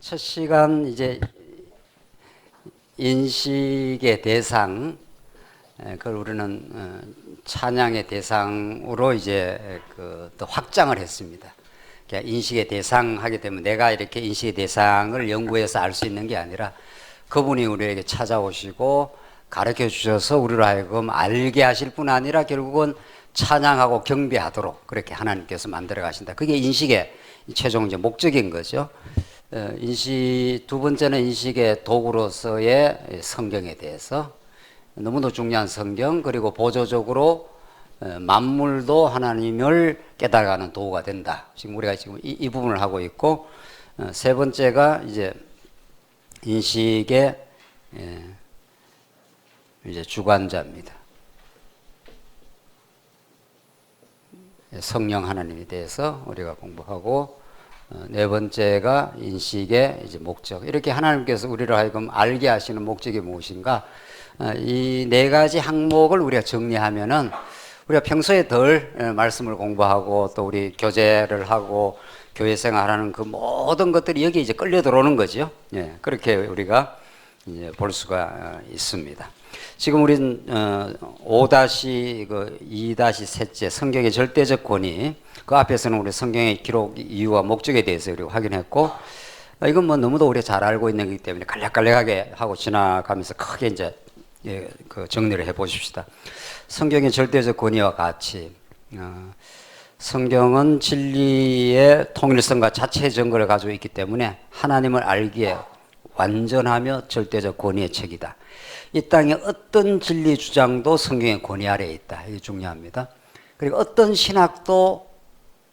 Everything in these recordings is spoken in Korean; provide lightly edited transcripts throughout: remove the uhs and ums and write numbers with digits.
첫 시간 이제 인식의 대상, 그걸 우리는 찬양의 대상으로 이제 또 확장을 했습니다. 그러니까 인식의 대상 하게 되면 내가 이렇게 인식의 대상을 연구해서 알 수 있는 게 아니라 그분이 우리에게 찾아오시고 가르쳐 주셔서 우리로 하여금 알게 하실 뿐 아니라 결국은 찬양하고 경배하도록 그렇게 하나님께서 만들어 가신다. 그게 인식의 최종 이제 목적인 거죠. 인식, 두 번째는 인식의 도구로서의 성경에 대해서 너무도 중요한 성경, 그리고 보조적으로 만물도 하나님을 깨달아가는 도구가 된다. 지금 우리가 지금 이 부분을 하고 있고, 세 번째가 이제 인식의 이제 주관자입니다. 성령 하나님에 대해서 우리가 공부하고, 네 번째가 인식의 이제 목적. 이렇게 하나님께서 우리를 하여금 알게 하시는 목적이 무엇인가? 이 네 가지 항목을 우리가 정리하면은 우리가 평소에 덜 말씀을 공부하고 또 우리 교제를 하고 교회 생활하는 그 모든 것들이 여기 이제 끌려 들어오는 거죠. 예, 그렇게 우리가 이제 볼 수가 있습니다. 지금 우리는 5-2-셋째 성경의 절대적 권위, 그 앞에서는 우리 성경의 기록 이유와 목적에 대해서 우리가 확인했고, 이건 뭐 너무도 우리가 잘 알고 있는 거기 때문에 간략간략하게 하고 지나가면서 크게 이제 그 정리를 해 보십시다. 성경의 절대적 권위와 가치. 성경은 진리의 통일성과 자체 증거를 가지고 있기 때문에 하나님을 알기에 완전하며 절대적 권위의 책이다. 이 땅에 어떤 진리 주장도 성경의 권위 아래에 있다. 이게 중요합니다. 그리고 어떤 신학도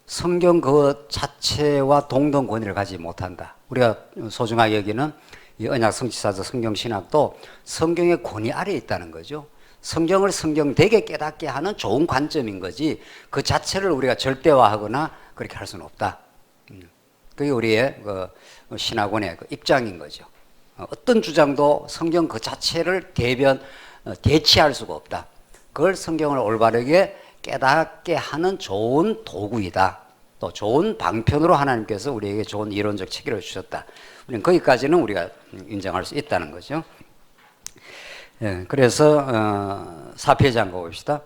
성경 그 자체와 동등 권위를 가지지 못한다. 우리가 소중하게 여기는 이 언약 성취사적 성경 신학도 성경의 권위 아래에 있다는 거죠. 성경을 성경되게 깨닫게 하는 좋은 관점인 거지 그 자체를 우리가 절대화하거나 그렇게 할 수는 없다. 그게 우리의 그 신학원의 그 입장인 거죠. 어떤 주장도 성경 그 자체를 대치할 수가 없다. 그걸 성경을 올바르게 깨닫게 하는 좋은 도구이다. 또 좋은 방편으로 하나님께서 우리에게 좋은 이론적 체계를 주셨다. 우리는 거기까지는 우리가 인정할 수 있다는 거죠. 예, 그래서 4페이지 한번 봅시다.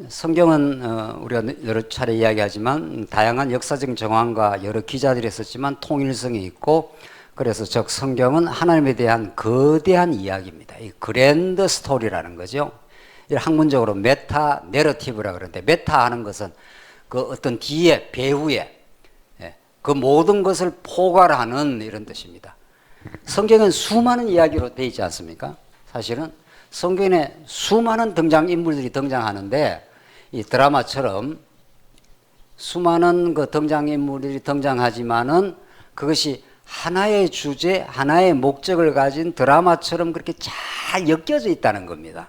성경은 우리가 여러 차례 이야기하지만 다양한 역사적 정황과 여러 기자들이 썼지만 통일성이 있고, 그래서 즉 성경은 하나님에 대한 거대한 이야기입니다. 이 그랜드 스토리라는 거죠. 학문적으로 메타 내러티브라 그러는데, 메타 하는 것은 그 어떤 뒤에 배후에 그 모든 것을 포괄하는 이런 뜻입니다. 성경은 수많은 이야기로 되어 있지 않습니까? 사실은 성경에 수많은 등장인물들이 등장하는데, 이 드라마처럼 수많은 그 등장인물들이 등장하지만은 그것이 하나의 주제, 하나의 목적을 가진 드라마처럼 그렇게 잘 엮여져 있다는 겁니다.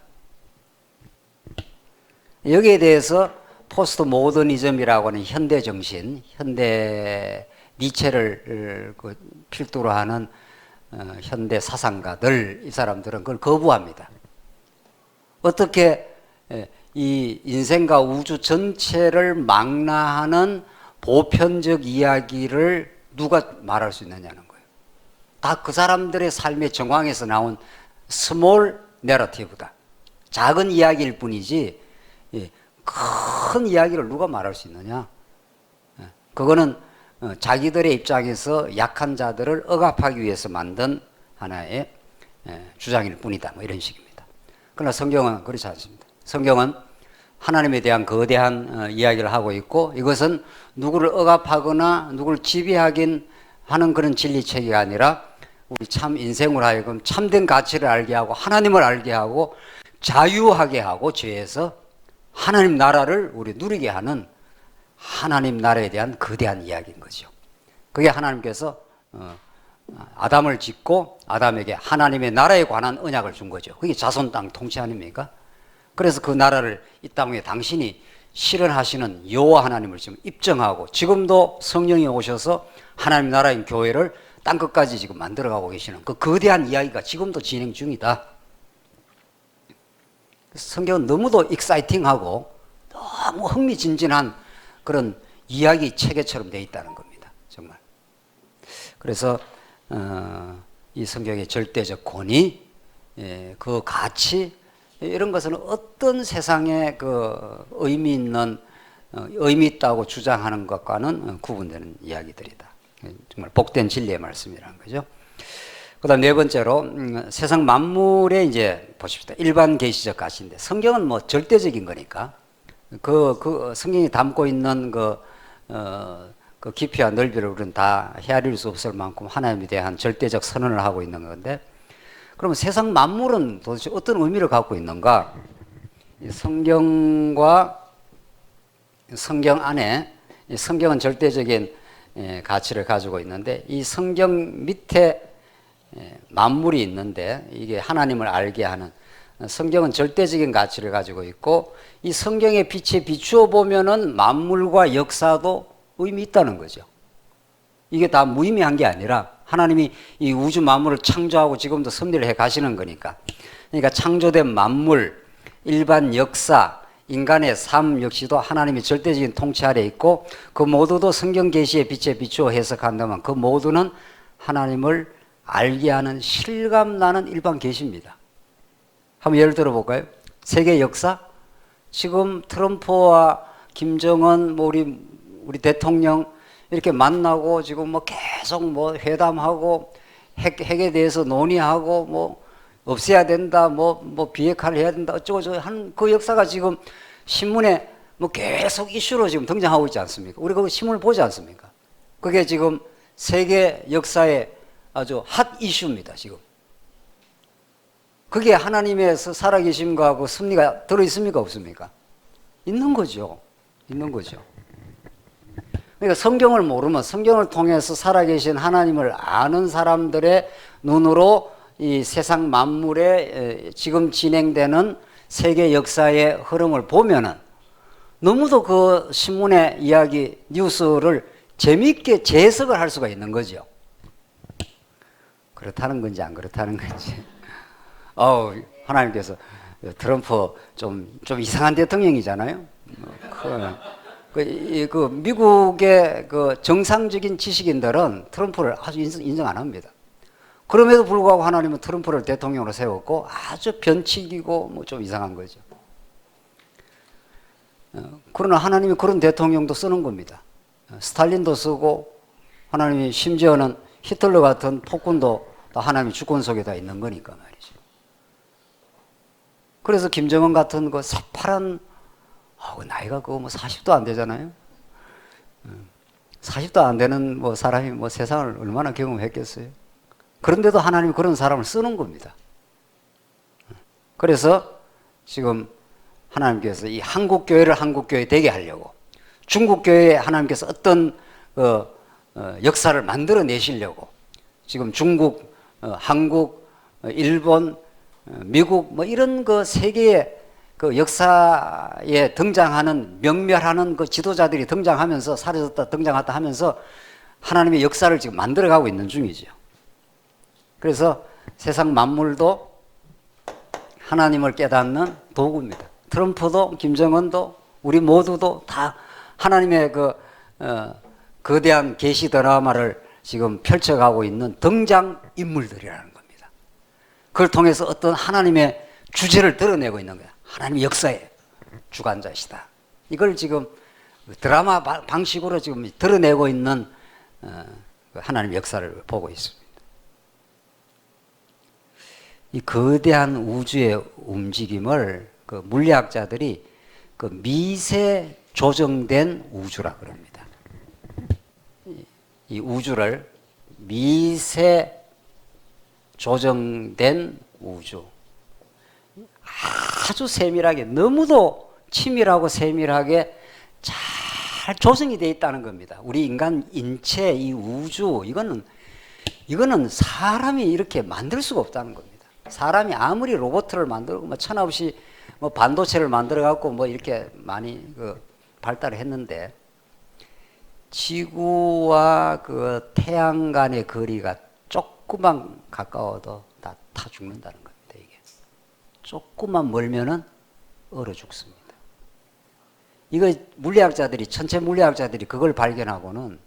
여기에 대해서 포스트 모더니즘이라고 하는 현대 정신, 현대 니체를 필두로 하는 현대 사상가들, 이 사람들은 그걸 거부합니다. 어떻게 이 인생과 우주 전체를 망라하는 보편적 이야기를 누가 말할 수 있느냐는 거예요. 다 그 사람들의 삶의 정황에서 나온 스몰 내러티브다. 작은 이야기일 뿐이지 큰 이야기를 누가 말할 수 있느냐. 그거는 자기들의 입장에서 약한 자들을 억압하기 위해서 만든 하나의 주장일 뿐이다. 뭐 이런 식입니다. 그러나 성경은 그렇지 않습니다. 성경은 하나님에 대한 거대한 이야기를 하고 있고, 이것은 누구를 억압하거나 누구를 지배하긴 하는 그런 진리체계가 아니라 우리 참 인생으로 하여금 참된 가치를 알게 하고 하나님을 알게 하고 자유하게 하고 죄에서 하나님 나라를 우리 누리게 하는 하나님 나라에 대한 거대한 이야기인 거죠. 그게 하나님께서 아담을 짓고 아담에게 하나님의 나라에 관한 언약을 준 거죠. 그게 자손 땅 통치 아닙니까? 그래서 그 나라를 이 땅 위에 당신이 실현하시는 여호와 하나님을 지금 입증하고, 지금도 성령이 오셔서 하나님 나라인 교회를 땅끝까지 지금 만들어가고 계시는 그 거대한 이야기가 지금도 진행 중이다. 성경은 너무도 익사이팅하고 너무 흥미진진한 그런 이야기 체계처럼 되어 있다는 겁니다. 정말. 그래서 이 성경의 절대적 권위, 그 가치, 이런 것은 어떤 세상에 그 의미 있다고 주장하는 것과는 구분되는 이야기들이다. 정말 복된 진리의 말씀이라는 거죠. 그다음 네 번째로 세상 만물에 이제 보십시다. 일반 계시적 가치인데 성경은 뭐 절대적인 거니까 그 성경이 담고 있는 그 깊이와 넓이를 우리는 다 헤아릴 수 없을 만큼 하나님에 대한 절대적 선언을 하고 있는 건데, 그러면 세상 만물은 도대체 어떤 의미를 갖고 있는가? 성경과 성경 안에, 성경은 절대적인 가치를 가지고 있는데 이 성경 밑에 만물이 있는데 이게 하나님을 알게 하는, 성경은 절대적인 가치를 가지고 있고 이 성경의 빛에 비추어 보면은 만물과 역사도 의미 있다는 거죠. 이게 다 무의미한 게 아니라 하나님이 이 우주 만물을 창조하고 지금도 섭리를 해 가시는 거니까. 그러니까 창조된 만물, 일반 역사, 인간의 삶 역시도 하나님의 절대적인 통치 아래 있고 그 모두도 성경 계시의 빛에 비추어 해석한다면 그 모두는 하나님을 알게 하는 실감 나는 일반 계시입니다. 한번 예를 들어 볼까요? 세계 역사? 지금 트럼프와 김정은, 뭐 우리 대통령 이렇게 만나고 지금 뭐 계속 뭐 회담하고 핵에 대해서 논의하고 뭐 없애야 된다, 뭐 비핵화를 해야 된다, 어쩌고저쩌고 하는 그 역사가 지금 신문에 뭐 계속 이슈로 지금 등장하고 있지 않습니까? 우리 그 신문을 보지 않습니까? 그게 지금 세계 역사의 아주 핫 이슈입니다, 지금. 그게 하나님의 살아계심과 그 섭리가 들어있습니까, 없습니까? 있는 거죠. 있는 거죠. 그러니까 성경을 모르면 성경을 통해서 살아계신 하나님을 아는 사람들의 눈으로 이 세상 만물에 지금 진행되는 세계 역사의 흐름을 보면은 너무도 그 신문의 이야기, 뉴스를 재미있게 재해석을 할 수가 있는 거죠. 그렇다는 건지 안 그렇다는 건지. 하나님께서 트럼프 좀 이상한 대통령이잖아요. 그 미국의 그 정상적인 지식인들은 트럼프를 아주 인정 안 합니다. 그럼에도 불구하고 하나님은 트럼프를 대통령으로 세웠고 아주 변칙이고 뭐 좀 이상한 거죠. 그러나 하나님이 그런 대통령도 쓰는 겁니다. 스탈린도 쓰고 하나님이 심지어는 히틀러 같은 폭군도 다 하나님의 주권 속에 다 있는 거니까 말이죠. 그래서 김정은 같은 그 새파란, 나이가 그거 뭐 40도 안 되잖아요. 40도 안 되는 뭐 사람이 뭐 세상을 얼마나 경험했겠어요. 그런데도 하나님이 그런 사람을 쓰는 겁니다. 그래서 지금 하나님께서 이 한국교회를 한국교회 되게 하려고, 중국교회에 하나님께서 어떤 역사를 만들어 내시려고 지금 중국, 한국, 일본, 미국 뭐 이런 그 세계의 그 역사에 등장하는 명멸하는 그 지도자들이 등장하면서 사라졌다 등장했다 하면서 하나님의 역사를 지금 만들어가고 있는 중이죠. 그래서 세상 만물도 하나님을 깨닫는 도구입니다. 트럼프도 김정은도 우리 모두도 다 하나님의 거대한 계시 드라마를 지금 펼쳐가고 있는 등장 인물들이라는 겁니다. 그걸 통해서 어떤 하나님의 주제를 드러내고 있는 거예요. 하나님의 역사의 주관자시다. 이걸 지금 드라마 방식으로 지금 드러내고 있는 하나님의 역사를 보고 있습니다. 이 거대한 우주의 움직임을 그 물리학자들이 그 미세 조정된 우주라 그럽니다. 이 우주를 미세 조정된 우주. 아주 세밀하게, 너무도 치밀하고 세밀하게 잘 조성이 되어 있다는 겁니다. 우리 인간 인체, 이 우주, 이거는 사람이 이렇게 만들 수가 없다는 겁니다. 사람이 아무리 로봇을 만들고 뭐 천없이 뭐 반도체를 만들어 갖고 뭐 이렇게 많이 발달을 했는데 지구와 그 태양 간의 거리가 조금만 가까워도 다 죽는다는 겁니다. 이게 조금만 멀면은 얼어 죽습니다. 이거 물리학자들이, 천체 물리학자들이 그걸 발견하고는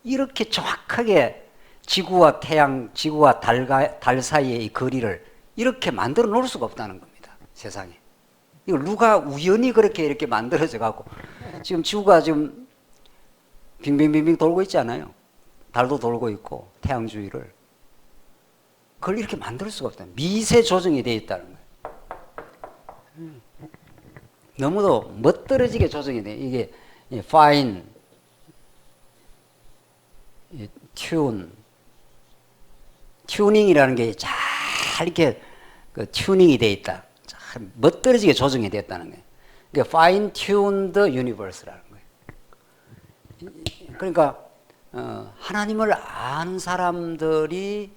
이렇게 정확하게 지구와 태양, 지구와 달 사이의 이 거리를 이렇게 만들어 놓을 수가 없다는 겁니다. 세상에. 이걸 누가 우연히 그렇게 이렇게 만들어져 갖고 지금 지구가 지금 빙빙빙빙 돌고 있지 않아요? 달도 돌고 있고 태양 주위를. 그걸 이렇게 만들 수가 없다. 미세 조정이 되어 있다는 거예요. 너무도 멋들어지게 조정이 돼. 이게 fine, 튜닝이라는 게 잘 이렇게 그 튜닝이 돼 있다. 참 멋들어지게 조정이 됐다는 거예요. 그러니까 fine tuned universe라는 거예요. 그러니까 하나님을 아는 사람들이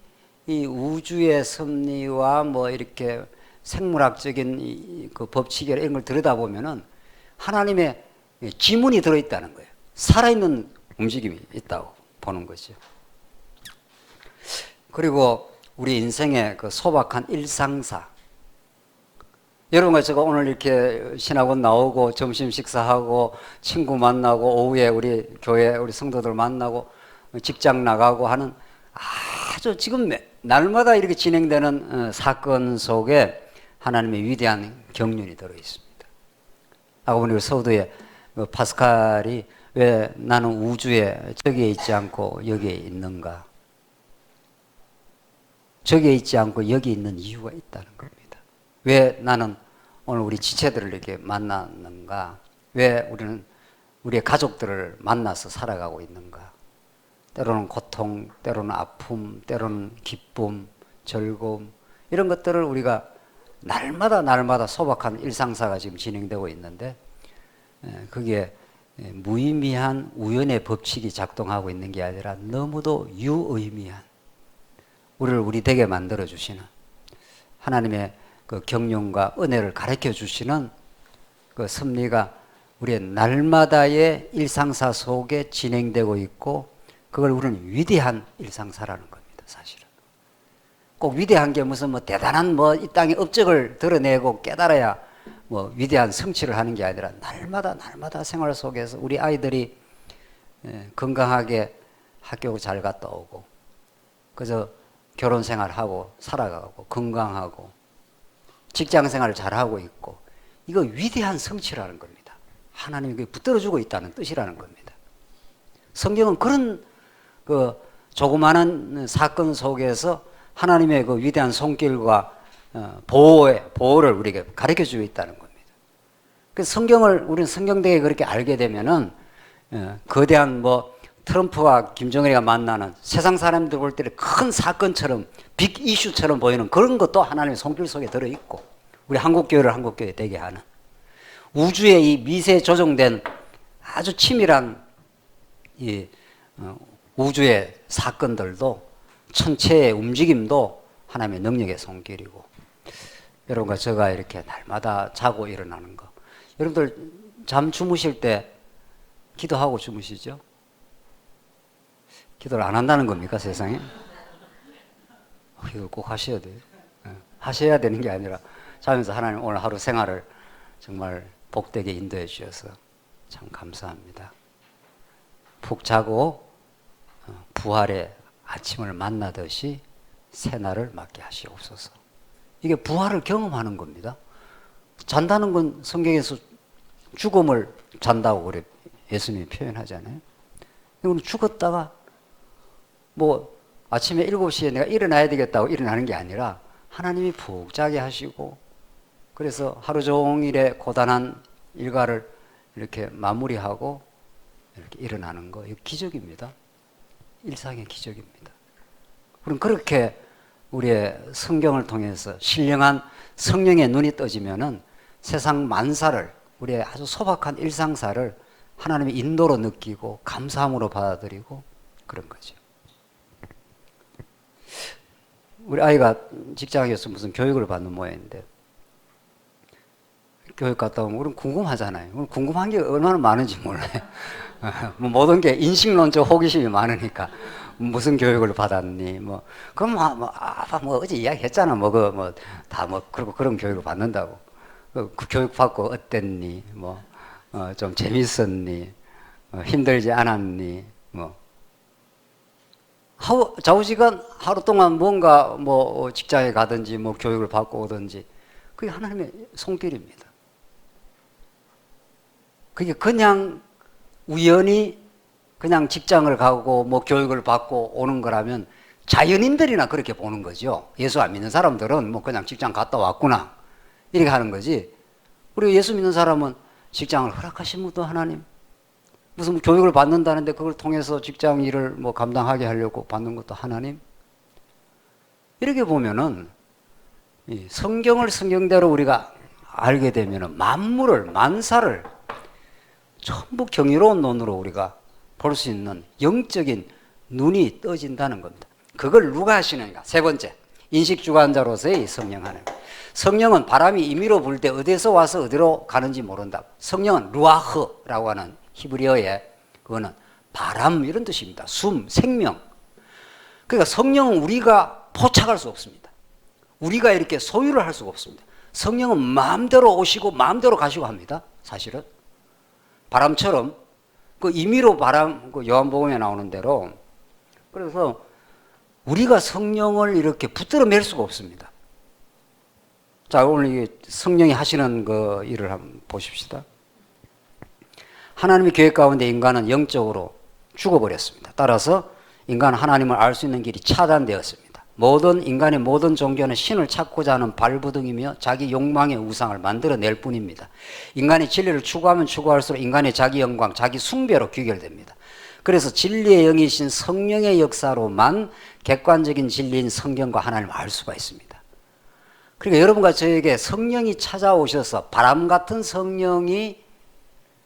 이 우주의 섭리와 뭐 이렇게 생물학적인 그 법칙이나 이런 걸 들여다보면은 하나님의 지문이 들어있다는 거예요. 살아있는 움직임이 있다고 보는 거죠. 그리고 우리 인생의 그 소박한 일상사. 여러분과 제가 오늘 이렇게 신학원 나오고 점심 식사하고 친구 만나고 오후에 우리 교회 우리 성도들 만나고 직장 나가고 하는 아주 지금 날마다 이렇게 진행되는 사건 속에 하나님의 위대한 경륜이 들어 있습니다. 아까 보니 서두에 파스칼이 왜 나는 우주에 저기에 있지 않고 여기에 있는가? 저기에 있지 않고 여기 있는 이유가 있다는 겁니다. 왜 나는 오늘 우리 지체들을 이렇게 만났는가? 왜 우리는 우리의 가족들을 만나서 살아가고 있는가? 때로는 고통, 때로는 아픔, 때로는 기쁨, 즐거움 이런 것들을 우리가 날마다 소박한 일상사가 지금 진행되고 있는데 그게 무의미한 우연의 법칙이 작동하고 있는 게 아니라 너무도 유의미한 우리를 우리 되게 만들어 주시는 하나님의 그 경륜과 은혜를 가르쳐 주시는 그 섭리가 우리의 날마다의 일상사 속에 진행되고 있고 그걸 우리는 위대한 일상사라는 겁니다. 사실은 꼭 위대한 게 무슨 뭐 대단한 뭐 이 땅의 업적을 드러내고 깨달아야 뭐 위대한 성취를 하는 게 아니라 날마다 생활 속에서 우리 아이들이 건강하게 학교 잘 갔다 오고 그래서 결혼 생활하고 살아가고 건강하고 직장 생활을 잘하고 있고 이거 위대한 성취라는 겁니다. 하나님이 붙들어주고 있다는 뜻이라는 겁니다. 성경은 그런 그 조그마한 사건 속에서 하나님의 그 위대한 손길과 보호를 우리에게 가르쳐주고 있다는 겁니다. 그래서 성경을 우리는 성경대에 그렇게 알게 되면은 거대한 뭐 트럼프와 김정은이가 만나는 세상 사람들 볼 때는 큰 사건처럼 빅 이슈처럼 보이는 그런 것도 하나님의 손길 속에 들어있고 우리 한국교회를 한국교회 되게 하는 우주의 이 미세 조정된 아주 치밀한 이 우주의 사건들도 천체의 움직임도 하나님의 능력의 손길이고 여러분과 제가 이렇게 날마다 자고 일어나는 거 여러분들 잠 주무실 때 기도하고 주무시죠? 기도를 안 한다는 겁니까 세상에? 이걸 꼭 하셔야 돼요. 하셔야 되는 게 아니라 자면서 하나님 오늘 하루 생활을 정말 복되게 인도해 주셔서 참 감사합니다. 푹 자고 부활의 아침을 만나듯이 새날을 맞게 하시옵소서. 이게 부활을 경험하는 겁니다. 잔다는 건 성경에서 죽음을 잔다고 그래 예수님이 표현하잖아요. 우리 죽었다가 뭐 아침에 7시에 내가 일어나야 되겠다고 일어나는 게 아니라 하나님이 푹 자게 하시고 그래서 하루 종일의 고단한 일과를 이렇게 마무리하고 이렇게 일어나는 거, 이거 기적입니다. 일상의 기적입니다. 그럼 그렇게 우리의 성경을 통해서 신령한 성령의 눈이 떠지면은 세상 만사를 우리의 아주 소박한 일상사를 하나님의 인도로 느끼고 감사함으로 받아들이고 그런 거죠. 우리 아이가 직장에서 무슨 교육을 받는 모양인데 교육 갔다 오면 우리는 궁금하잖아요. 우리는 궁금한 게 얼마나 많은지 몰라요. 모든 게 인식론적 호기심이 많으니까 무슨 교육을 받았니? 뭐 그럼 뭐 어제 이야기했잖아. 그리고 그런 교육을 받는다고. 그 교육 받고 어땠니? 좀 재밌었니? 힘들지 않았니? 좌우지간 하루 동안 뭔가 뭐 직장에 가든지 뭐 교육을 받고 오든지 그게 하나님의 손길입니다. 그게 그냥 우연히 그냥 직장을 가고 뭐 교육을 받고 오는 거라면 자연인들이나 그렇게 보는 거죠. 예수 안 믿는 사람들은 뭐 그냥 직장 갔다 왔구나 이렇게 하는 거지. 우리 예수 믿는 사람은 직장을 허락하신 분도 하나님, 무슨 교육을 받는다는데 그걸 통해서 직장 일을 뭐 감당하게 하려고 받는 것도 하나님. 이렇게 보면은 성경을 성경대로 우리가 알게 되면은 만물을, 만사를 전부 경이로운 눈으로 우리가 볼 수 있는 영적인 눈이 떠진다는 겁니다. 그걸 누가 하시는가? 세 번째, 인식주관자로서의 성령 하나님. 성령은 바람이 임의로 불 때 어디서 와서 어디로 가는지 모른다. 성령은 루아흐라고 하는 히브리어에 그거는 바람 이런 뜻입니다. 숨, 생명. 그러니까 성령은 우리가 포착할 수 없습니다. 우리가 이렇게 소유를 할 수가 없습니다. 성령은 마음대로 오시고 마음대로 가시고 합니다. 사실은 바람처럼 그 임의로 바람, 그 요한복음에 나오는 대로. 그래서 우리가 성령을 이렇게 붙들어 맬 수가 없습니다. 자, 오늘 성령이 하시는 그 일을 한번 보십시다. 하나님의 계획 가운데 인간은 영적으로 죽어버렸습니다. 따라서 인간은 하나님을 알 수 있는 길이 차단되었습니다. 인간의 모든 종교는 신을 찾고자 하는 발부둥이며 자기 욕망의 우상을 만들어낼 뿐입니다. 인간이 진리를 추구하면 추구할수록 인간의 자기 영광, 자기 숭배로 귀결됩니다. 그래서 진리의 영이신 성령의 역사로만 객관적인 진리인 성경과 하나님을 알 수가 있습니다. 그러니까 여러분과 저에게 성령이 찾아오셔서 바람 같은 성령이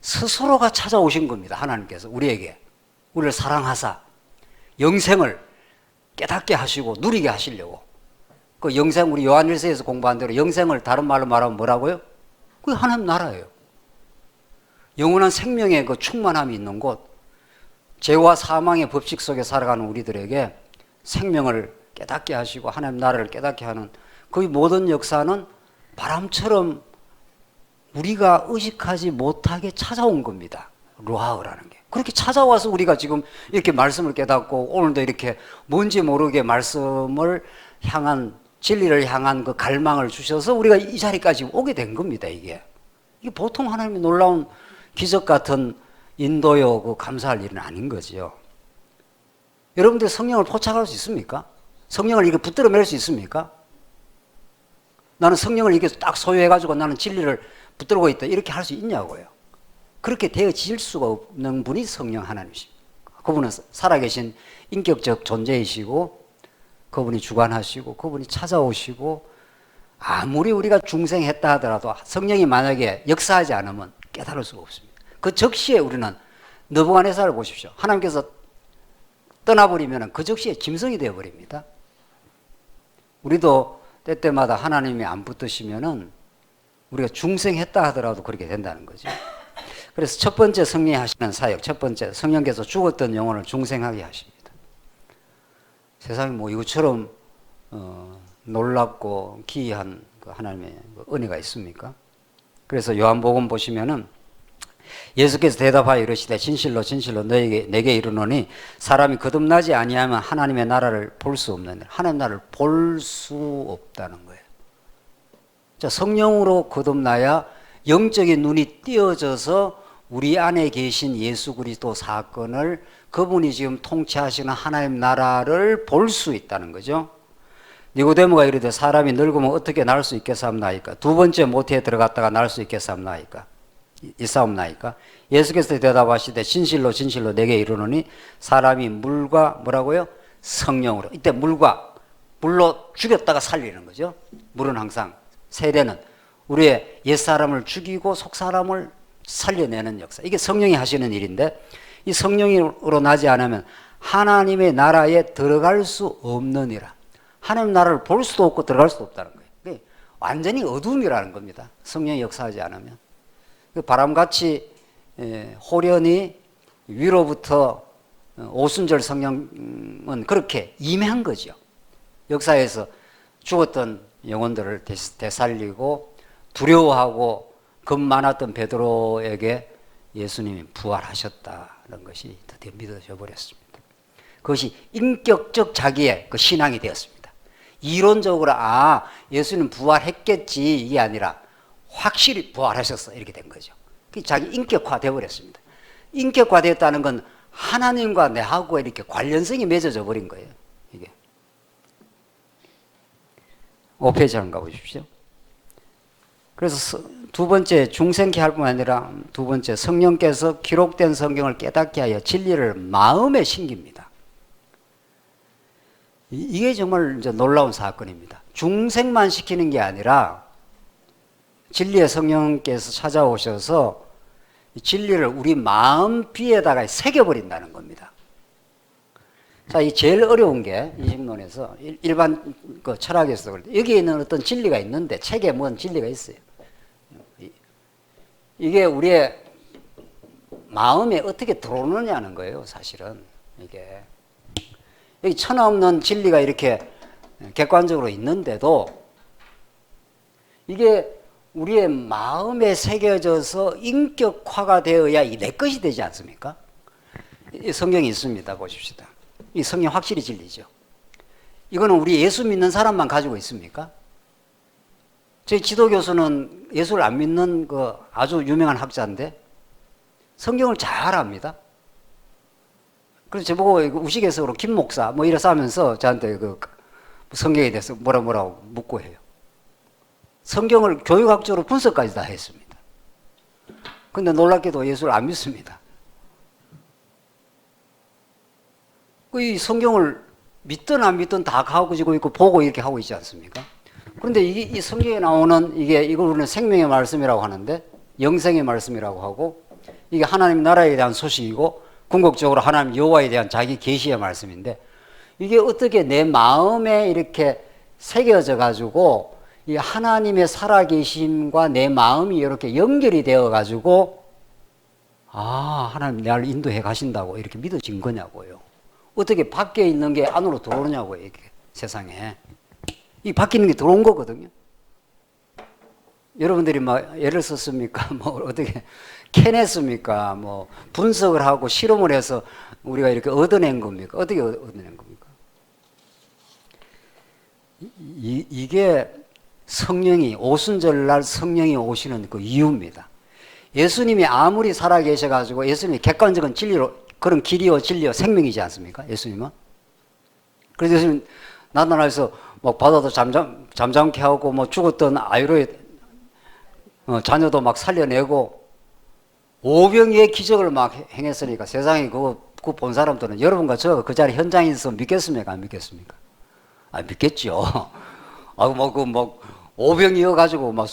스스로가 찾아오신 겁니다. 하나님께서 우리에게, 우리를 사랑하사 영생을 깨닫게 하시고 누리게 하시려고. 그 영생, 우리 요한일서에서 공부한 대로 영생을 다른 말로 말하면 뭐라고요? 그게 하나님 나라예요. 영원한 생명의 그 충만함이 있는 곳, 죄와 사망의 법칙 속에 살아가는 우리들에게 생명을 깨닫게 하시고 하나님 나라를 깨닫게 하는 그 모든 역사는 바람처럼 우리가 의식하지 못하게 찾아온 겁니다. 루아흐라는 게. 그렇게 찾아와서 우리가 지금 이렇게 말씀을 깨닫고 오늘도 이렇게 뭔지 모르게 말씀을 향한, 진리를 향한 그 갈망을 주셔서 우리가 이 자리까지 오게 된 겁니다. 이게 보통 하나님의 놀라운 기적 같은 인도요, 그 감사할 일은 아닌 거지요. 여러분들 성령을 포착할 수 있습니까? 성령을 이렇게 붙들어 맬 수 있습니까? 나는 성령을 이렇게 딱 소유해가지고 나는 진리를 붙들고 있다, 이렇게 할 수 있냐고요. 그렇게 되어질 수가 없는 분이 성령 하나님이십니다. 그분은 살아계신 인격적 존재이시고 그분이 주관하시고 그분이 찾아오시고, 아무리 우리가 중생했다 하더라도 성령이 만약에 역사하지 않으면 깨달을 수가 없습니다. 그 적시에 우리는 느부갓네살을 보십시오. 하나님께서 떠나버리면 그 적시에 짐승이 되어버립니다. 우리도 때때마다 하나님이 안 붙드시면은 우리가 중생했다 하더라도 그렇게 된다는 거죠. 그래서 첫 번째 성령이 하시는 사역, 첫 번째 성령께서 죽었던 영혼을 중생하게 하십니다. 세상에 뭐 이것처럼 놀랍고 기이한 그 하나님의 은혜가 있습니까? 그래서 요한복음 보시면은 예수께서 대답하여 이르시되 진실로 진실로 내게 이르노니 사람이 거듭나지 아니하면 하나님의 나라를 볼 수 없느니라. 하나님의 나라를 볼 수 없다는 거예요. 자, 성령으로 거듭나야 영적인 눈이 띄어져서 우리 안에 계신 예수 그리스도 사건을, 그분이 지금 통치하시는 하나님 나라를 볼 수 있다는 거죠. 니고데모가 이르되 사람이 늙으면 어떻게 날 수 있겠사옵나이까? 두 번째 모태에 들어갔다가 날 수 있겠사옵나이까? 있사옵나이까? 예수께서 대답하시되 진실로 진실로 내게 이르노니 사람이 물과 뭐라고요? 성령으로. 이때 물로 죽였다가 살리는 거죠. 물은 항상, 세례는 우리의 옛사람을 죽이고 속사람을 살려내는 역사. 이게 성령이 하시는 일인데, 이 성령으로 나지 않으면 하나님의 나라에 들어갈 수 없느니라. 하나님 나라를 볼 수도 없고 들어갈 수도 없다는 거예요. 완전히 어둠이라는 겁니다. 성령이 역사하지 않으면. 바람같이 호련히 위로부터 오순절 성령은 그렇게 임한 거죠. 역사에서 죽었던 영혼들을 되살리고 두려워하고 겁 많았던 베드로에게 예수님이 부활하셨다는 것이 드디어 믿어져 버렸습니다. 그것이 인격적 자기의 그 신앙이 되었습니다. 이론적으로 예수님 부활했겠지 이게 아니라 확실히 부활하셨어 이렇게 된 거죠. 자기 인격화 되어버렸습니다. 인격화 되었다는 건 하나님과 내하고 이렇게 관련성이 맺어져 버린 거예요. 이게 5페이지 한번 가보십시오. 그래서 두 번째 중생케 할 뿐만 아니라 두 번째 성령께서 기록된 성경을 깨닫게 하여 진리를 마음에 심깁니다. 이게 정말 이제 놀라운 사건입니다. 중생만 시키는 게 아니라 진리의 성령께서 찾아오셔서 진리를 우리 마음 비에다가 새겨버린다는 겁니다. 자, 이 제일 어려운 게 이식론에서 일반 그 철학에서 여기에 있는 어떤 진리가 있는데 책에 뭔 진리가 있어요. 이게 우리의 마음에 어떻게 들어오느냐는 거예요, 사실은. 이게 여기 천하없는 진리가 이렇게 객관적으로 있는데도 이게 우리의 마음에 새겨져서 인격화가 되어야 이 내 것이 되지 않습니까? 이 성경이 있습니다. 보십시다. 이 성경 확실히 진리죠. 이거는 우리 예수 믿는 사람만 가지고 있습니까? 저희 지도교수는 예수를 안 믿는 그 아주 유명한 학자인데 성경을 잘 압니다. 그래서 저보고 우스갯소리로 김 목사 뭐 이래서 하면서 저한테 그 성경에 대해서 뭐라고 묻고 해요. 성경을 교육학적으로 분석까지 다 했습니다. 근데 놀랍게도 예수를 안 믿습니다. 이 성경을 믿든 안 믿든 다 가지고 있고 보고 이렇게 하고 있지 않습니까? 그런데 이 성경에 나오는 이걸 우리는 생명의 말씀이라고 하는데 영생의 말씀이라고 하고 이게 하나님 나라에 대한 소식이고 궁극적으로 하나님 여호와에 대한 자기 계시의 말씀인데 이게 어떻게 내 마음에 이렇게 새겨져 가지고 이 하나님의 살아계심과 내 마음이 이렇게 연결이 되어 가지고 하나님 나를 인도해 가신다고 이렇게 믿어진 거냐고요. 어떻게 밖에 있는 게 안으로 들어오냐고요. 이게 세상에 이 밖에 있는 게 들어온 거거든요. 여러분들이 막 예를 썼습니까? 뭐 어떻게 캐냈습니까? 뭐 분석을 하고 실험을 해서 우리가 이렇게 얻어낸 겁니까? 어떻게 얻어낸 겁니까? 이게 성령이 오순절날 성령이 오시는 그 이유입니다. 예수님이 아무리 살아계셔가지고 예수님이 객관적인 진리로 그런 길이요 진리요 생명이지 않습니까? 예수님은. 그래서 예수님 나타나서 막 바다도 잠잠케 하고 뭐 죽었던 아이로의 자녀도 막 살려내고 오병이의 기적을 막 행했으니까 세상에 그거 본 사람들은 여러분과 저 그 자리 현장에 있어서 믿겠습니까? 안 믿겠습니까? 믿겠죠. 오병이어가지고 막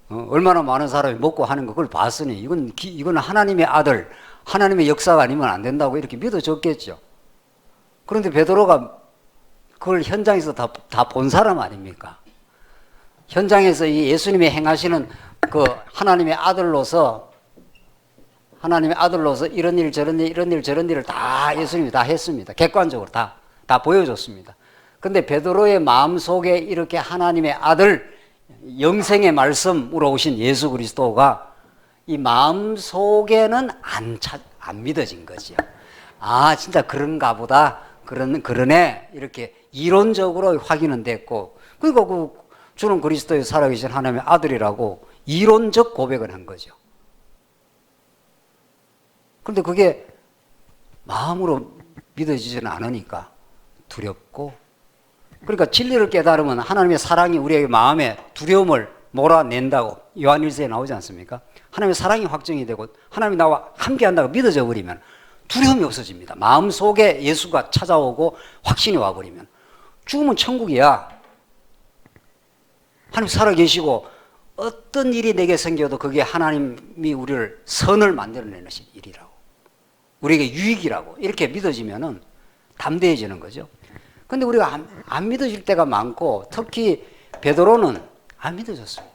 얼마나 많은 사람이 먹고 하는 거 그걸 봤으니 이건 하나님의 아들, 하나님의 역사가 아니면 안 된다고 이렇게 믿어줬겠죠. 그런데 베드로가 그걸 현장에서 다 본 사람 아닙니까? 현장에서 이 예수님이 행하시는 그 하나님의 아들로서 이런 일 저런 일을 다 예수님이 다 했습니다. 객관적으로 다 보여줬습니다. 근데 베드로의 마음 속에 이렇게 하나님의 아들 영생의 말씀으로 오신 예수 그리스도가 이 마음 속에는 안 믿어진 거죠. 진짜 그런가 보다. 그러네. 이렇게 이론적으로 확인은 됐고, 그리고 주는 그리스도의 살아계신 하나님의 아들이라고 이론적 고백을 한 거죠. 그런데 그게 마음으로 믿어지지는 않으니까 두렵고, 그러니까 진리를 깨달으면 하나님의 사랑이 우리의 마음에 두려움을 몰아낸다고 요한 1서에 나오지 않습니까? 하나님의 사랑이 확정이 되고 하나님이 나와 함께 한다고 믿어져 버리면 두려움이 없어집니다. 마음속에 예수가 찾아오고 확신이 와버리면 죽으면 천국이야. 하나님 살아계시고 어떤 일이 내게 생겨도 그게 하나님이 우리를 선을 만들어내는 일이라고, 우리에게 유익이라고 이렇게 믿어지면 담대해지는 거죠. 근데 우리가 안 믿어질 때가 많고, 특히 베드로는 안 믿어졌습니다.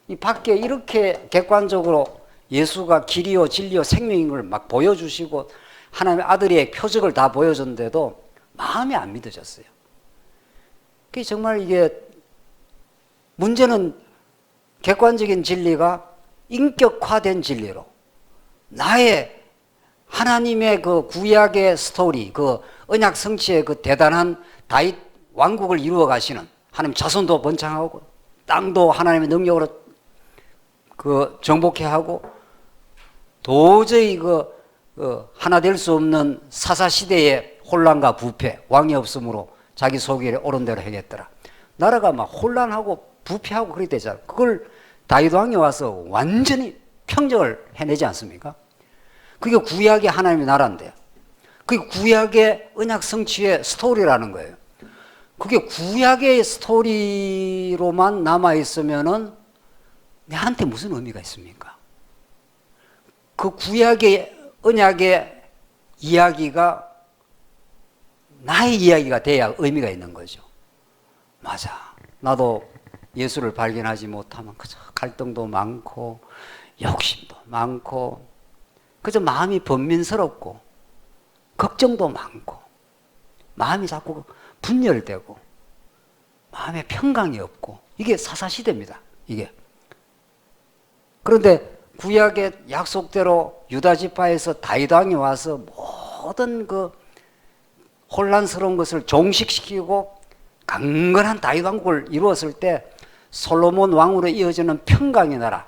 이 밖에 이렇게 객관적으로 예수가 길이요 진리요 생명인 걸 막 보여주시고 하나님의 아들의 표적을 다 보여줬는데도 마음이 안 믿어졌어요. 그게 정말 이게 문제는 객관적인 진리가 인격화된 진리로 나의 하나님의 그 구약의 스토리, 그 언약 성취의 그 대단한 다윗 왕국을 이루어 가시는 하나님 자손도 번창하고 땅도 하나님의 능력으로 그 정복해 하고 도저히 하나 될 수 없는 사사 시대의 혼란과 부패, 왕이 없으므로 자기 소견에 옳은 대로 행했더라. 나라가 막 혼란하고 부패하고 그렇게 되잖아. 그걸 다윗 왕이 와서 완전히 평정을 해내지 않습니까? 그게 구약의 하나님의 나라인데, 그게 구약의 언약 성취의 스토리라는 거예요. 그게 구약의 스토리로만 남아 있으면은 내한테 무슨 의미가 있습니까? 그 구약의 언약의 이야기가 나의 이야기가 돼야 의미가 있는 거죠. 맞아. 나도 예수를 발견하지 못하면 그저 갈등도 많고 욕심도 많고 그저 마음이 번민스럽고 걱정도 많고 마음이 자꾸 분열되고 마음에 평강이 없고 이게 사사시대입니다. 이게. 그런데 구약의 약속대로 유다 지파에서 다윗 왕이 와서 모든 그 혼란스러운 것을 종식시키고 강건한 다윗 왕국을 이루었을 때 솔로몬 왕으로 이어지는 평강의 나라,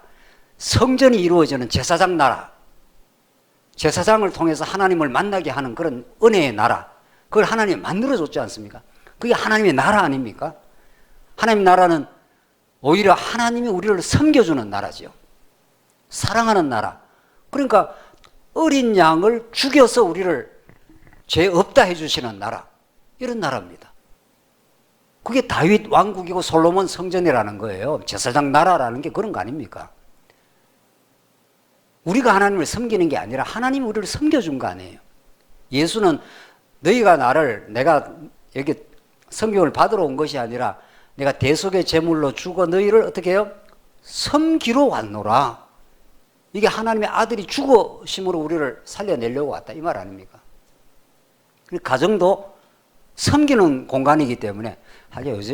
성전이 이루어지는 제사장 나라, 제사장을 통해서 하나님을 만나게 하는 그런 은혜의 나라, 그걸 하나님이 만들어줬지 않습니까? 그게 하나님의 나라 아닙니까? 하나님의 나라는 오히려 하나님이 우리를 섬겨주는 나라죠. 사랑하는 나라. 그러니까 어린 양을 죽여서 우리를 죄 없다 해주시는 나라, 이런 나라입니다. 그게 다윗 왕국이고 솔로몬 성전이라는 거예요. 제사장 나라라는 게 그런 거 아닙니까? 우리가 하나님을 섬기는 게 아니라 하나님이 우리를 섬겨준 거 아니에요. 예수는 너희가 나를, 내가 여기 성경을 받으러 온 것이 아니라 내가 대속의 제물로 죽어 너희를 어떻게 해요? 섬기러 왔노라. 이게 하나님의 아들이 죽으심으로 우리를 살려내려고 왔다, 이 말 아닙니까? 가정도 섬기는 공간이기 때문에,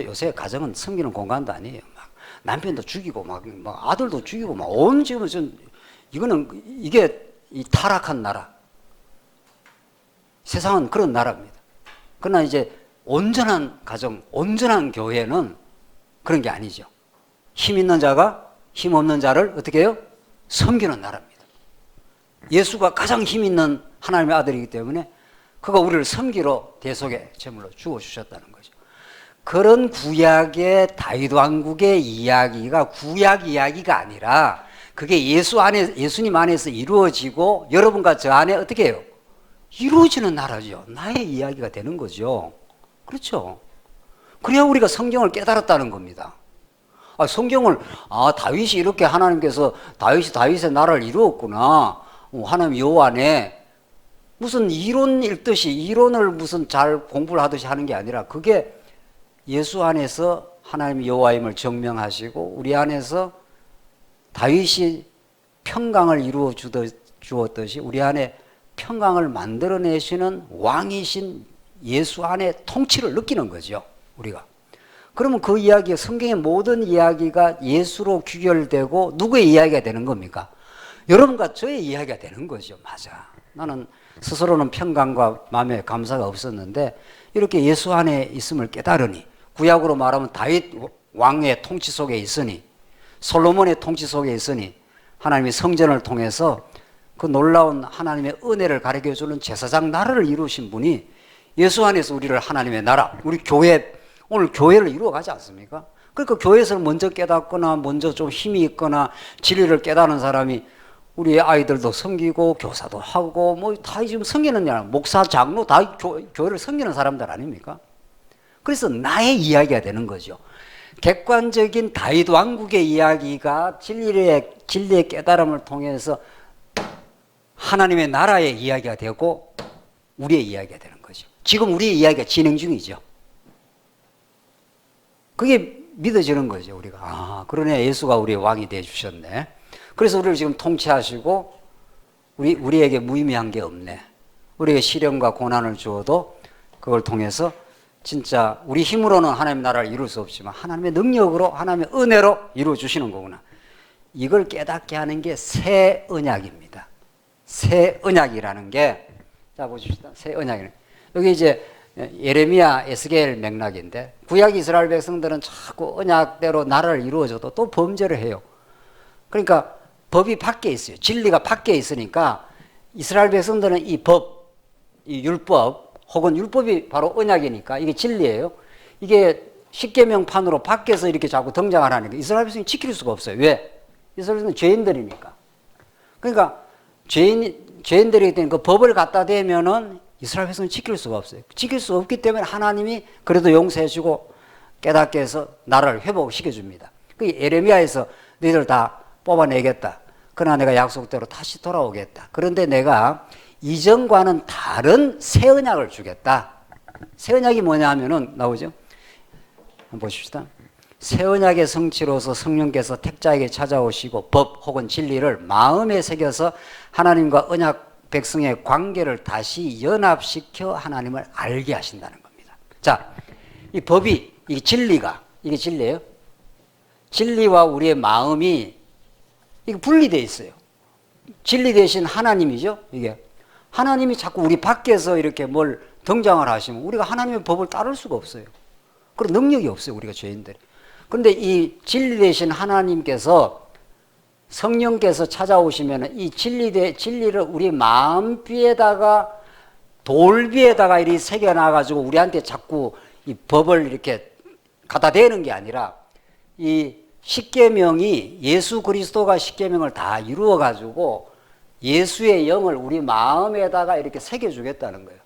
요새 가정은 섬기는 공간도 아니에요. 막 남편도 죽이고 막 아들도 죽이고 막 온 지금은 이게 이 타락한 나라. 세상은 그런 나라입니다. 그러나 이제 온전한 가정, 온전한 교회는 그런 게 아니죠. 힘 있는 자가 힘 없는 자를 어떻게 해요? 섬기는 나라입니다. 예수가 가장 힘 있는 하나님의 아들이기 때문에 그가 우리를 섬기러 대속의 제물로 죽어주셨다는 거죠. 그런 구약의 다윗 왕국의 이야기가 구약 이야기가 아니라 그게 예수님 안에서 이루어지고 여러분과 저 안에 어떻게 해요? 이루어지는 나라죠. 나의 이야기가 되는 거죠. 그렇죠. 그래야 우리가 성경을 깨달았다는 겁니다. 성경을 다윗이 이렇게 하나님께서 다윗의 나라를 이루었구나. 하나님 여호와 안에 무슨 이론 읽듯이 이론을 무슨 잘 공부를 하듯이 하는 게 아니라 그게 예수 안에서 하나님 여호와임을 증명하시고 우리 안에서 다윗이 평강을 이루어 주었듯이 우리 안에 평강을 만들어내시는 왕이신 예수 안에 통치를 느끼는 거죠. 우리가. 그러면 그 이야기, 성경의 모든 이야기가 예수로 귀결되고 누구의 이야기가 되는 겁니까? 여러분과 저의 이야기가 되는 거죠. 맞아. 나는 스스로는 평강과 마음에 감사가 없었는데 이렇게 예수 안에 있음을 깨달으니, 구약으로 말하면 다윗 왕의 통치 속에 있으니, 솔로몬의 통치 속에 있으니 하나님의 성전을 통해서 그 놀라운 하나님의 은혜를 가르쳐주는 제사장 나라를 이루신 분이 예수 안에서 우리를 하나님의 나라, 우리 교회, 오늘 교회를 이루어 가지 않습니까? 그러니까 교회에서 먼저 깨닫거나 먼저 좀 힘이 있거나 진리를 깨닫는 사람이 우리 아이들도 섬기고 교사도 하고 뭐 다 지금 섬기는 게 아니라 목사, 장로 다 교회를 섬기는 사람들 아닙니까? 그래서 나의 이야기가 되는 거죠. 객관적인 다윗 왕국의 이야기가 진리의 깨달음을 통해서 하나님의 나라의 이야기가 되고 우리의 이야기가 되는 거죠. 지금 우리의 이야기가 진행 중이죠. 그게 믿어지는 거죠. 우리가 그러네, 예수가 우리의 왕이 되어 주셨네. 그래서 우리를 지금 통치하시고 우리에게 무의미한 게 없네. 우리에게 시련과 고난을 주어도 그걸 통해서 진짜 우리 힘으로는 하나님의 나라를 이룰 수 없지만 하나님의 능력으로, 하나님의 은혜로 이루어 주시는 거구나. 이걸 깨닫게 하는 게 새 언약입니다. 새 언약이라는 게, 자 보십시다. 새 언약이라는 여기 이제 예레미야 에스겔 맥락인데, 구약 이스라엘 백성들은 자꾸 언약대로 나라를 이루어줘도 또 범죄를 해요. 그러니까 법이 밖에 있어요. 진리가 밖에 있으니까 이스라엘 백성들은 이 법, 이 율법 혹은 율법이 바로 언약이니까 이게 진리예요. 이게 십계명판으로 밖에서 이렇게 자꾸 등장을 하니까 이스라엘 백성이 지킬 수가 없어요. 왜? 이스라엘 백성은 죄인들이니까. 그러니까 죄인들이기 때문에 그 법을 갖다 대면은 이스라엘 백성은 지킬 수가 없어요. 지킬 수 없기 때문에 하나님이 그래도 용서해 주고 깨닫게 해서 나라를 회복시켜 줍니다. 그 예레미야에서 너희들 다 뽑아내겠다. 그러나 내가 약속대로 다시 돌아오겠다. 그런데 내가 이전과는 다른 새 언약을 주겠다. 새 언약이 뭐냐 하면은 나오죠. 한번 보십시다. 새 언약의 성취로서 성령께서 택자에게 찾아오시고 법 혹은 진리를 마음에 새겨서 하나님과 언약 백성의 관계를 다시 연합시켜 하나님을 알게 하신다는 겁니다. 자, 이 법이, 이 진리가, 이게 진리예요. 진리와 우리의 마음이 이게 분리되어 있어요. 진리 대신 하나님이죠. 이게 하나님이 자꾸 우리 밖에서 이렇게 뭘 등장을 하시면 우리가 하나님의 법을 따를 수가 없어요. 그런 능력이 없어요. 우리가 죄인들이. 그런데 이 진리 대신 하나님께서 성령께서 찾아오시면 이 진리를 우리 마음비에다가 돌비에다가 이렇게 새겨놔가지고 우리한테 자꾸 이 법을 이렇게 갖다 대는 게 아니라 이 십계명이 예수 그리스도가 십계명을 다 이루어가지고 예수의 영을 우리 마음에다가 이렇게 새겨주겠다는 거예요.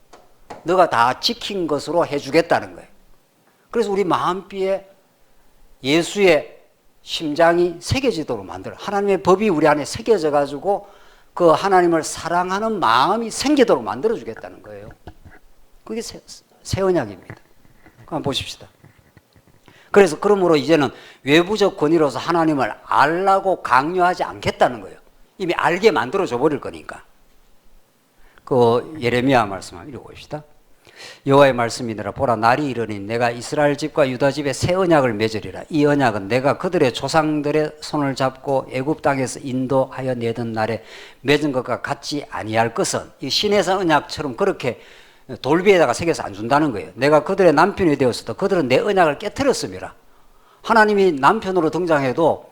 너가 다 지킨 것으로 해주겠다는 거예요. 그래서 우리 마음비에 예수의 심장이 새겨지도록 만들어. 하나님의 법이 우리 안에 새겨져 가지고 그 하나님을 사랑하는 마음이 생기도록 만들어 주겠다는 거예요. 그게 새 언약입니다. 한번 보십시다. 그래서 그러므로 이제는 외부적 권위로서 하나님을 알라고 강요하지 않겠다는 거예요. 이미 알게 만들어 줘 버릴 거니까. 그 예레미야 말씀 한번 읽어봅시다. 여호와의 말씀이니라. 보라, 날이 이르니 내가 이스라엘 집과 유다 집에 새 언약을 맺으리라. 이 언약은 내가 그들의 조상들의 손을 잡고 애굽 땅에서 인도하여 내던 날에 맺은 것과 같지 아니할 것은, 이 시내산 언약처럼 그렇게 돌비에다가 새겨서 안 준다는 거예요. 내가 그들의 남편이 되었어도 그들은 내 언약을 깨트렸음이라. 하나님이 남편으로 등장해도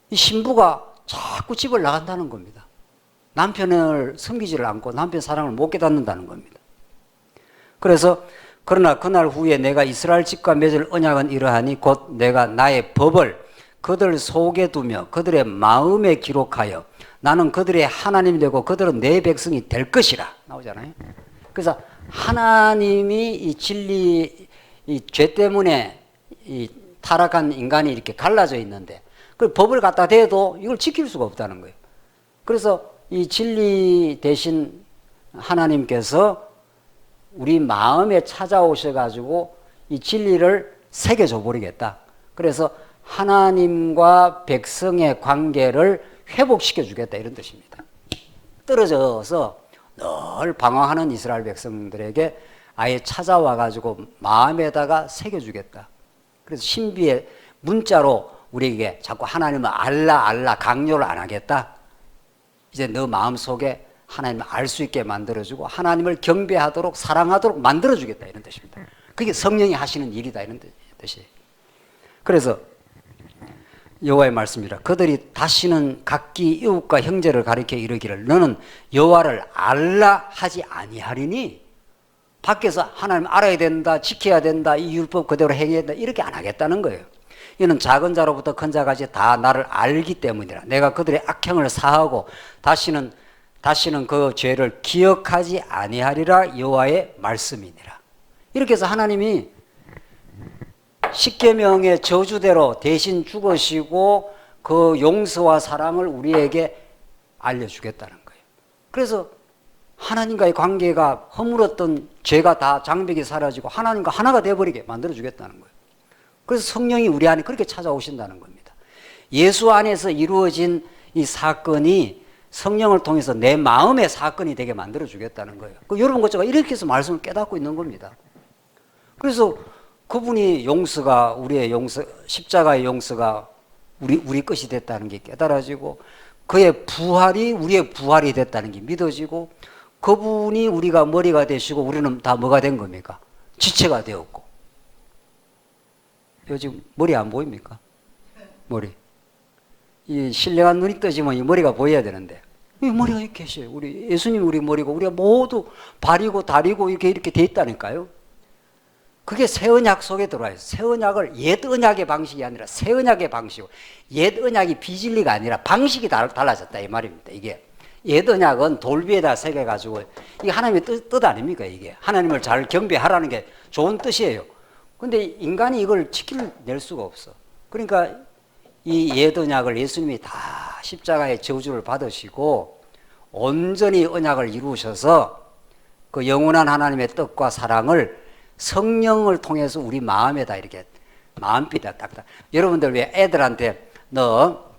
이 신부가 자꾸 집을 나간다는 겁니다. 남편을 섬기지를 않고 남편 사랑을 못 깨닫는다는 겁니다. 그래서 그러나 그날 후에 내가 이스라엘 집과 맺을 언약은 이러하니 곧 내가 나의 법을 그들 속에 두며 그들의 마음에 기록하여 나는 그들의 하나님이 되고 그들은 내 백성이 될 것이라 나오잖아요. 그래서 하나님이 이 진리, 이 죄 때문에 이 타락한 인간이 이렇게 갈라져 있는데 그 법을 갖다 대도 이걸 지킬 수가 없다는 거예요. 그래서 이 진리 대신 하나님께서 우리 마음에 찾아오셔가지고 이 진리를 새겨줘 버리겠다. 그래서 하나님과 백성의 관계를 회복시켜 주겠다, 이런 뜻입니다. 떨어져서 늘 방황하는 이스라엘 백성들에게 아예 찾아와가지고 마음에다가 새겨주겠다. 그래서 신비의 문자로 우리에게 자꾸 하나님을 알라 강요를 안 하겠다. 이제 너 마음속에 하나님을 알 수 있게 만들어주고 하나님을 경배하도록 사랑하도록 만들어주겠다, 이런 뜻입니다. 그게 성령이 하시는 일이다, 이런 뜻이에요. 그래서 여호와의 말씀이라. 그들이 다시는 각기 이웃과 형제를 가리켜 이르기를 너는 여호와를 알라 하지 아니하리니, 밖에서 하나님 알아야 된다, 지켜야 된다, 이 율법 그대로 행해야 된다, 이렇게 안 하겠다는 거예요. 이는 작은 자로부터 큰 자까지 다 나를 알기 때문이라. 내가 그들의 악행을 사하고 다시는 그 죄를 기억하지 아니하리라. 여호와의 말씀이니라. 이렇게 해서 하나님이 십계명의 저주대로 대신 죽으시고 그 용서와 사랑을 우리에게 알려주겠다는 거예요. 그래서 하나님과의 관계가 허물었던 죄가 다 장벽이 사라지고 하나님과 하나가 되어버리게 만들어주겠다는 거예요. 그래서 성령이 우리 안에 그렇게 찾아오신다는 겁니다. 예수 안에서 이루어진 이 사건이 성령을 통해서 내 마음의 사건이 되게 만들어주겠다는 거예요. 여러분 것처럼 이렇게 해서 말씀을 깨닫고 있는 겁니다. 그래서 그분이 우리의 용서, 십자가의 용서가 우리 것이 됐다는 게 깨달아지고, 그의 부활이 우리의 부활이 됐다는 게 믿어지고, 그분이 우리가 머리가 되시고 우리는 다 뭐가 된 겁니까? 지체가 되었고. 요즘 머리 안 보입니까? 머리. 이 신령한 눈이 떠지면 이 머리가 보여야 되는데, 이 머리가 이렇게 계셔요. 우리 예수님이 우리 머리고, 우리가 모두 발이고 다리고 이렇게 돼 있다니까요. 그게 새 언약 속에 들어와요. 새 언약을 옛 언약의 방식이 아니라 새 언약의 방식이고, 옛 언약이 비진리가 아니라 방식이 달라졌다 이 말입니다. 이게 옛 언약은 돌 위에다 새겨가지고, 이게 하나님의 뜻 아닙니까? 이게 하나님을 잘 경배하라는 게 좋은 뜻이에요. 근데 인간이 이걸 지킬낼 수가 없어. 그러니까 이 옛 언약을 예수님이 다 십자가의 저주를 받으시고 온전히 언약을 이루셔서 그 영원한 하나님의 뜻과 사랑을 성령을 통해서 우리 마음에다 이렇게 마음빛에다 딱. 여러분들 왜 애들한테 너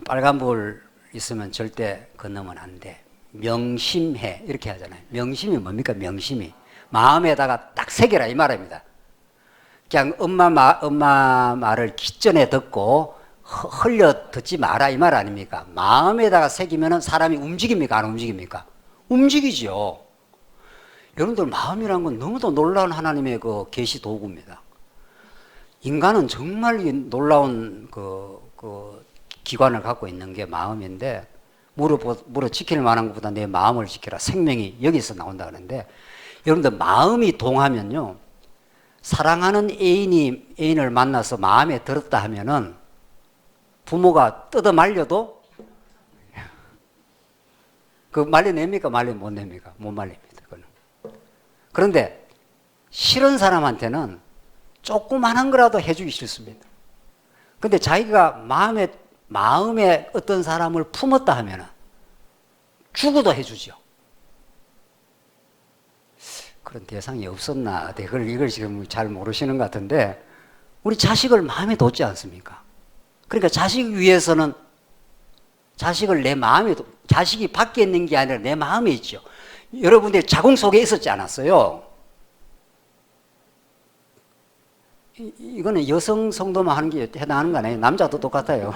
빨간불 있으면 절대 건너면 안 돼, 명심해, 이렇게 하잖아요. 명심이 뭡니까? 명심이 마음에다가 딱 새겨라 이 말입니다. 그냥 엄마 말을 기전에 듣고 흘려 듣지 마라 이 말 아닙니까? 마음에다가 새기면은 사람이 움직입니까? 안 움직입니까? 움직이죠. 여러분들 마음이란 건 너무도 놀라운 하나님의 그 계시 도구입니다. 인간은 정말 놀라운 그 기관을 갖고 있는 게 마음인데, 무릎 지킬 만한 것보다 내 마음을 지켜라. 생명이 여기서 나온다 그러는데, 여러분들 마음이 동하면요, 사랑하는 애인을 만나서 마음에 들었다 하면은 부모가 뜯어 말려도 그 말려냅니까? 못 냅니까? 못 말립니다. 그거는. 그런데 싫은 사람한테는 조그만한 거라도 해주기 싫습니다. 근데 자기가 마음에 어떤 사람을 품었다 하면은 죽어도 해주죠. 그런 대상이 없었나? 이걸 지금 잘 모르시는 것 같은데, 우리 자식을 마음에 뒀지 않습니까? 그러니까 자식 위해서는 자식을 내 마음에, 자식이 밖에 있는 게 아니라 내 마음에 있죠. 여러분들 자궁 속에 있었지 않았어요? 이거는 여성 성도만 하는 게 해당하는 거 아니에요? 남자도 똑같아요.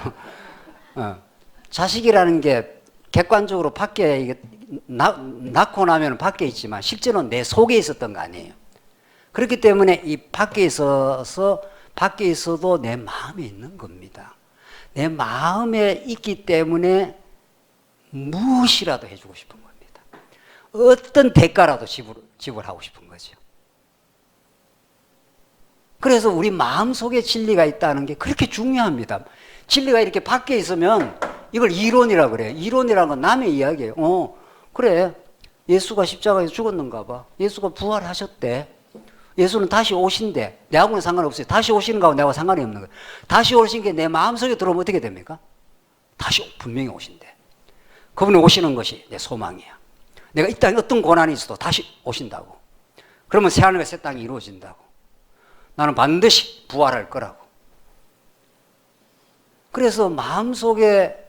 자식이라는 게 객관적으로 밖에 낳고 나면 밖에 있지만 실제로는 내 속에 있었던 거 아니에요. 그렇기 때문에 이 밖에 있어도 내 마음에 있는 겁니다. 내 마음에 있기 때문에 무엇이라도 해주고 싶은 겁니다. 어떤 대가라도 지불하고 싶은 거죠. 그래서 우리 마음속에 진리가 있다는 게 그렇게 중요합니다. 진리가 이렇게 밖에 있으면 이걸 이론이라고 그래요. 이론이라는 건 남의 이야기예요. 그래, 예수가 십자가에서 죽었는가 봐. 예수가 부활하셨대. 예수는 다시 오신대. 내하고는 상관없어요. 다시 오시는 거하고 내하고 상관이 없는 거예요. 다시 오신 게 내 마음속에 들어오면 어떻게 됩니까? 다시 분명히 오신대. 그분이 오시는 것이 내 소망이야. 내가 이 땅에 어떤 고난이 있어도 다시 오신다고. 그러면 새하늘과 새 땅이 이루어진다고. 나는 반드시 부활할 거라고. 그래서 마음속에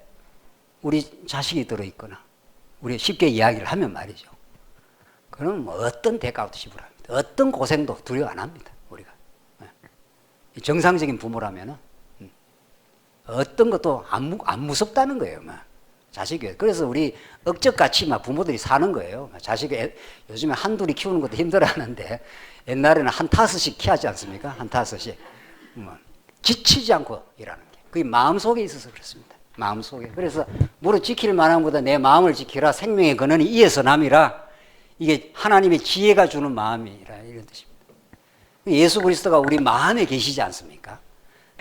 우리 자식이 들어있거나 우리 쉽게 이야기를 하면 말이죠, 그럼 어떤 대가도 지불합니다. 어떤 고생도 두려워 안 합니다. 우리가 정상적인 부모라면은 어떤 것도 안 무섭다는 거예요. 자식이. 그래서 우리 억적같이 부모들이 사는 거예요. 자식이 요즘에 한둘이 키우는 것도 힘들어하는데 옛날에는 한 다섯씩 키우지 않습니까? 한 다섯씩. 지치지 않고 일하는 게. 그게 마음속에 있어서 그렇습니다. 마음속에. 그래서 무릇 지킬 만한 것보다 내 마음을 지키라. 생명의 근원이 이에서 남이라. 이게 하나님의 지혜가 주는 마음이라, 이런 뜻입니다. 예수 그리스도가 우리 마음에 계시지 않습니까?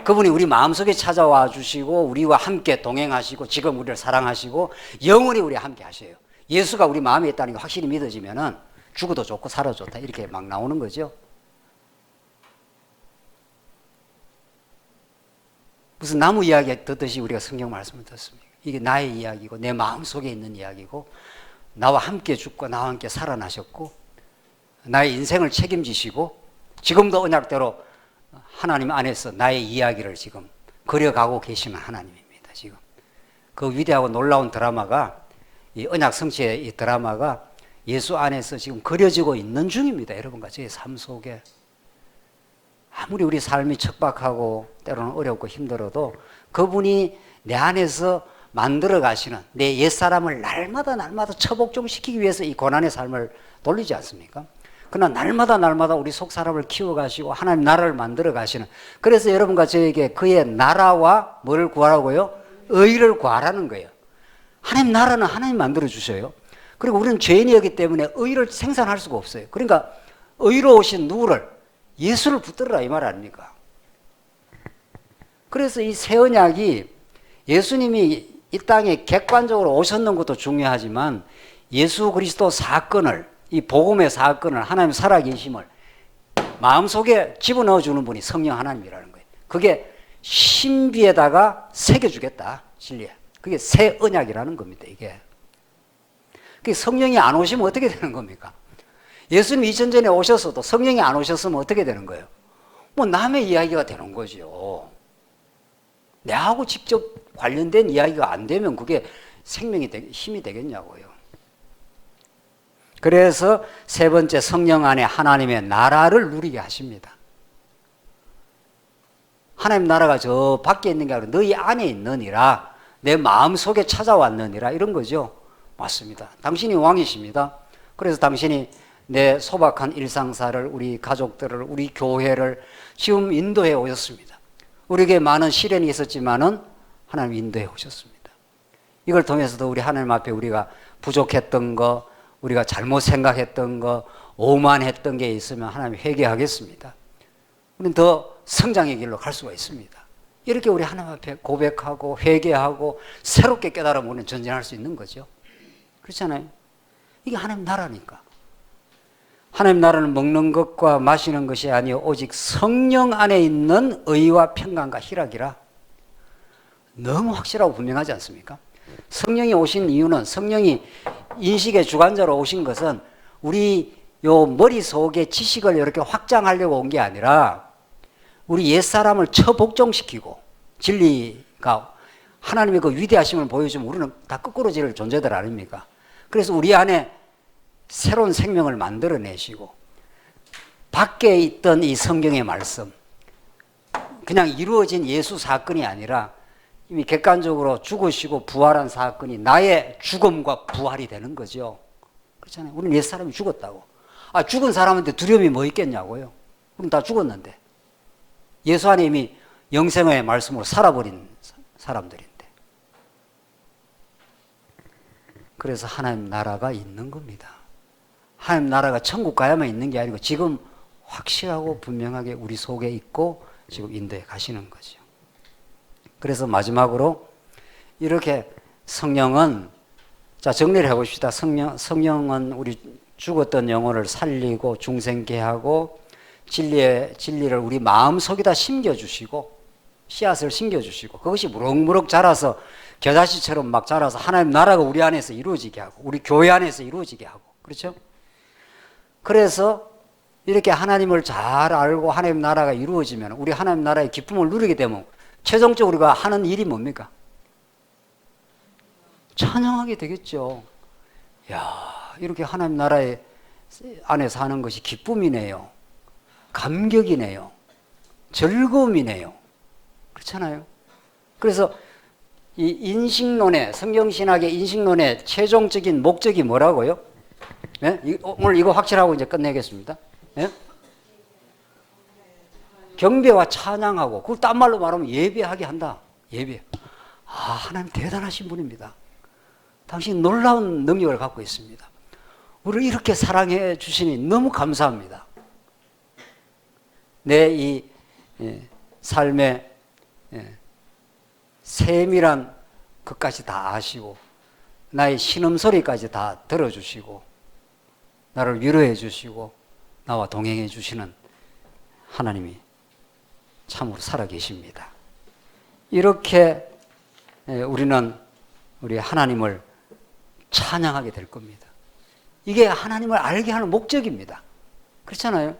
그분이 우리 마음속에 찾아와 주시고 우리와 함께 동행하시고 지금 우리를 사랑하시고 영원히 우리와 함께 하셔요. 예수가 우리 마음에 있다는 게 확실히 믿어지면은 죽어도 좋고 살아도 좋다, 이렇게 막 나오는 거죠. 무슨 나무 이야기 듣듯이 우리가 성경 말씀을 듣습니다. 이게 나의 이야기고 내 마음속에 있는 이야기고, 나와 함께 죽고 나와 함께 살아나셨고 나의 인생을 책임지시고 지금도 언약대로 하나님 안에서 나의 이야기를 지금 그려가고 계시는 하나님입니다. 지금 그 위대하고 놀라운 드라마가, 이 언약 성취의 이 드라마가 예수 안에서 지금 그려지고 있는 중입니다. 여러분과 저의 삶 속에. 아무리 우리 삶이 척박하고 때로는 어렵고 힘들어도 그분이 내 안에서 만들어 가시는 내 옛사람을 날마다 처복종시키기 위해서 이 고난의 삶을 돌리지 않습니까? 그러나 날마다 우리 속사람을 키워가시고 하나님 나라를 만들어 가시는, 그래서 여러분과 저에게 그의 나라와 뭐를 구하라고요? 의를 구하라는 거예요. 하나님 나라는 하나님 만들어 주셔요. 그리고 우리는 죄인이었기 때문에 의를 생산할 수가 없어요. 그러니까 의로우신 누구를? 예수를 붙들으라 이 말 아닙니까? 그래서 이 새 언약이 예수님이 이 땅에 객관적으로 오셨는 것도 중요하지만 예수 그리스도 사건을, 이 복음의 사건을, 하나님 살아계심을 마음속에 집어넣어 주는 분이 성령 하나님이라는 거예요. 그게 신비에다가 새겨주겠다, 진리에. 그게 새 언약이라는 겁니다, 이게. 성령이 안 오시면 어떻게 되는 겁니까? 예수님 2000년 전에 오셨어도 성령이 안 오셨으면 어떻게 되는 거예요? 뭐 남의 이야기가 되는 거죠. 내하고 직접 관련된 이야기가 안 되면 그게 생명이 힘이 되겠냐고요. 그래서 세 번째, 성령 안에 하나님의 나라를 누리게 하십니다. 하나님 나라가 저 밖에 있는 게 아니라 너희 안에 있느니라, 내 마음속에 찾아왔느니라, 이런 거죠. 맞습니다. 당신이 왕이십니다. 그래서 당신이 내 소박한 일상사를, 우리 가족들을, 우리 교회를 지금 인도해 오셨습니다. 우리에게 많은 시련이 있었지만은 하나님 인도해 오셨습니다. 이걸 통해서도 우리 하나님 앞에 우리가 부족했던 거, 우리가 잘못 생각했던 거, 오만했던 게 있으면 하나님 회개하겠습니다. 우리는 더 성장의 길로 갈 수가 있습니다. 이렇게 우리 하나님 앞에 고백하고 회개하고 새롭게 깨달으면 우리는 전진할 수 있는 거죠. 그렇잖아요. 이게 하나님 나라니까. 하나님 나라는 먹는 것과 마시는 것이 아니요 오직 성령 안에 있는 의와 평강과 희락이라. 너무 확실하고 분명하지 않습니까? 성령이 오신 이유는, 성령이 인식의 주관자로 오신 것은 우리 요 머릿속에 지식을 이렇게 확장하려고 온 게 아니라 우리 옛사람을 처복종시키고 진리가 하나님의 그 위대하심을 보여주면 우리는 다 거꾸로질 존재들 아닙니까? 그래서 우리 안에 새로운 생명을 만들어내시고 밖에 있던 이 성경의 말씀, 그냥 이루어진 예수 사건이 아니라 이미 객관적으로 죽으시고 부활한 사건이 나의 죽음과 부활이 되는 거죠. 그렇잖아요. 우리는 옛사람이 죽었다고. 죽은 사람한테 두려움이 뭐 있겠냐고요. 우리는 다 죽었는데. 예수 안에 이미 영생의 말씀으로 살아버린 사람들인데. 그래서 하나님 나라가 있는 겁니다. 하나님 나라가 천국 가야만 있는 게 아니고 지금 확실하고 분명하게 우리 속에 있고 지금 인도에 가시는 거죠. 그래서 마지막으로 이렇게 성령은, 자 정리를 해봅시다. 성령은 우리 죽었던 영혼을 살리고 중생케 하고 진리를 우리 마음속에다 심겨주시고 씨앗을 심겨주시고 그것이 무럭무럭 자라서 겨자씨처럼 막 자라서 하나님 나라가 우리 안에서 이루어지게 하고 우리 교회 안에서 이루어지게 하고, 그렇죠? 그래서 이렇게 하나님을 잘 알고 하나님 나라가 이루어지면 우리 하나님 나라의 기쁨을 누리게 되면 최종적으로 우리가 하는 일이 뭡니까? 찬양하게 되겠죠. 야, 이렇게 하나님 나라의 안에 사는 것이 기쁨이네요. 감격이네요. 즐거움이네요. 그렇잖아요. 그래서 이 인식론의, 성경신학의 인식론의 최종적인 목적이 뭐라고요? 네? 오늘 이거 확실하고 이제 끝내겠습니다. 네? 경배와 찬양하고, 그걸 딴 말로 말하면 예배하게 한다. 예배. 하나님 대단하신 분입니다. 당신 놀라운 능력을 갖고 있습니다. 우리를 이렇게 사랑해 주시니 너무 감사합니다. 내 이 삶의 세밀한 것까지 다 아시고 나의 신음소리까지 다 들어주시고 나를 위로해 주시고 나와 동행해 주시는 하나님이 참으로 살아계십니다. 이렇게 우리는 우리 하나님을 찬양하게 될 겁니다. 이게 하나님을 알게 하는 목적입니다. 그렇잖아요.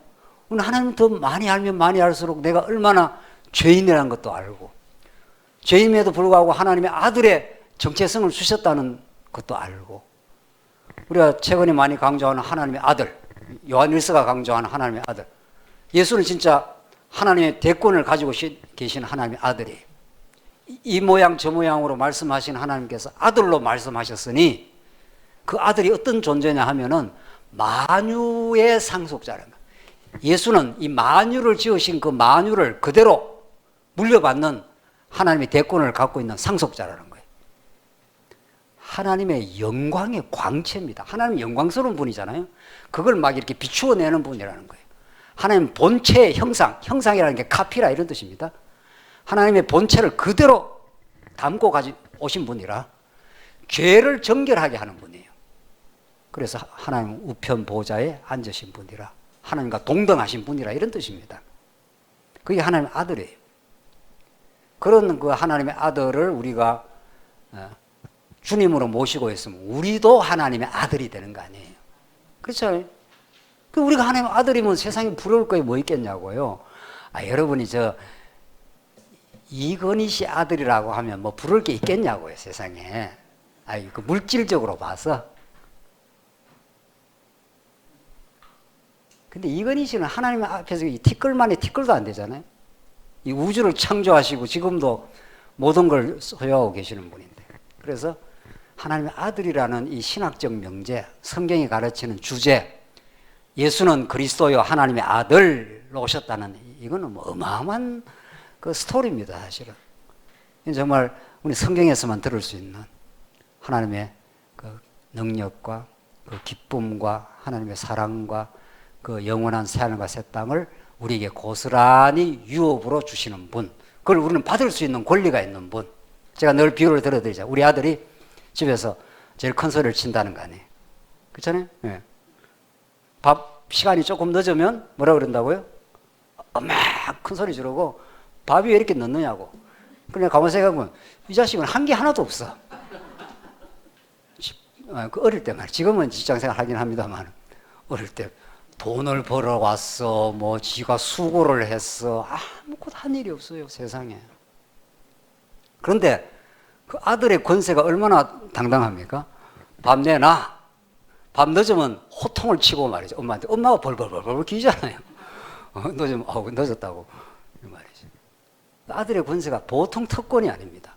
우리는 하나님을 더 많이 알면 많이 알수록 내가 얼마나 죄인이라는 것도 알고 죄인임에도 불구하고 하나님의 아들의 정체성을 주셨다는 것도 알고 우리가 최근에 많이 강조하는 하나님의 아들, 요한 1서가 강조하는 하나님의 아들, 예수는 진짜 하나님의 대권을 가지고 계신 하나님의 아들이에요. 이 모양 저 모양으로 말씀하신 하나님께서 아들로 말씀하셨으니 그 아들이 어떤 존재냐 하면은 만유의 상속자라는 거예요. 예수는 이 만유를 지으신 그 만유를 그대로 물려받는 하나님의 대권을 갖고 있는 상속자라는 거예요. 하나님의 영광의 광채입니다. 하나님 영광스러운 분이잖아요. 그걸 막 이렇게 비추어내는 분이라는 거예요. 하나님 본체의 형상, 형상이라는 게 카피라 이런 뜻입니다. 하나님의 본체를 그대로 담고 오신 분이라 죄를 정결하게 하는 분이에요. 그래서 하나님 우편 보좌에 앉으신 분이라 하나님과 동등하신 분이라 이런 뜻입니다. 그게 하나님의 아들이에요. 그런 그 하나님의 아들을 우리가 주님으로 모시고 있으면 우리도 하나님의 아들이 되는 거 아니에요. 그렇죠? 우리가 하나님의 아들이면 세상에 부러울 거에 뭐 있겠냐고요. 여러분이 이건희 씨 아들이라고 하면 뭐 부러울 게 있겠냐고요, 세상에. 그 물질적으로 봐서. 근데 이건희 씨는 하나님 앞에서 티끌만이 티끌도 안 되잖아요. 이 우주를 창조하시고 지금도 모든 걸 소유하고 계시는 분인데. 그래서 하나님의 아들이라는 이 신학적 명제, 성경이 가르치는 주제, 예수는 그리스도요 하나님의 아들로 오셨다는 이거는 뭐 어마어마한 그 스토리입니다, 사실은. 정말 우리 성경에서만 들을 수 있는 하나님의 그 능력과 그 기쁨과 하나님의 사랑과 그 영원한 새하늘과 새 땅을 우리에게 고스란히 유업으로 주시는 분, 그걸 우리는 받을 수 있는 권리가 있는 분. 제가 늘 비유를 들어드리자. 우리 아들이 집에서 제일 큰 소리를 친다는 거 아니에요. 그렇잖아요? 네. 밥 시간이 조금 늦으면 뭐라 그런다고요? 막 큰 소리 지르고 밥이 왜 이렇게 늦느냐고. 그냥 가만히 생각하면 이 자식은 한 게 하나도 없어. 그 어릴 때 말이에요. 지금은 직장생활 하긴 합니다만 어릴 때 돈을 벌어 왔어, 뭐 지가 수고를 했어, 아무것도 한 일이 없어요, 세상에. 그런데 그 아들의 권세가 얼마나 당당합니까? 밤 내놔. 밤 늦으면 호통을 치고 말이죠. 엄마한테. 엄마가 벌벌벌벌 기잖아요. 늦으면 늦었다고 말이죠. 아들의 권세가 보통 특권이 아닙니다.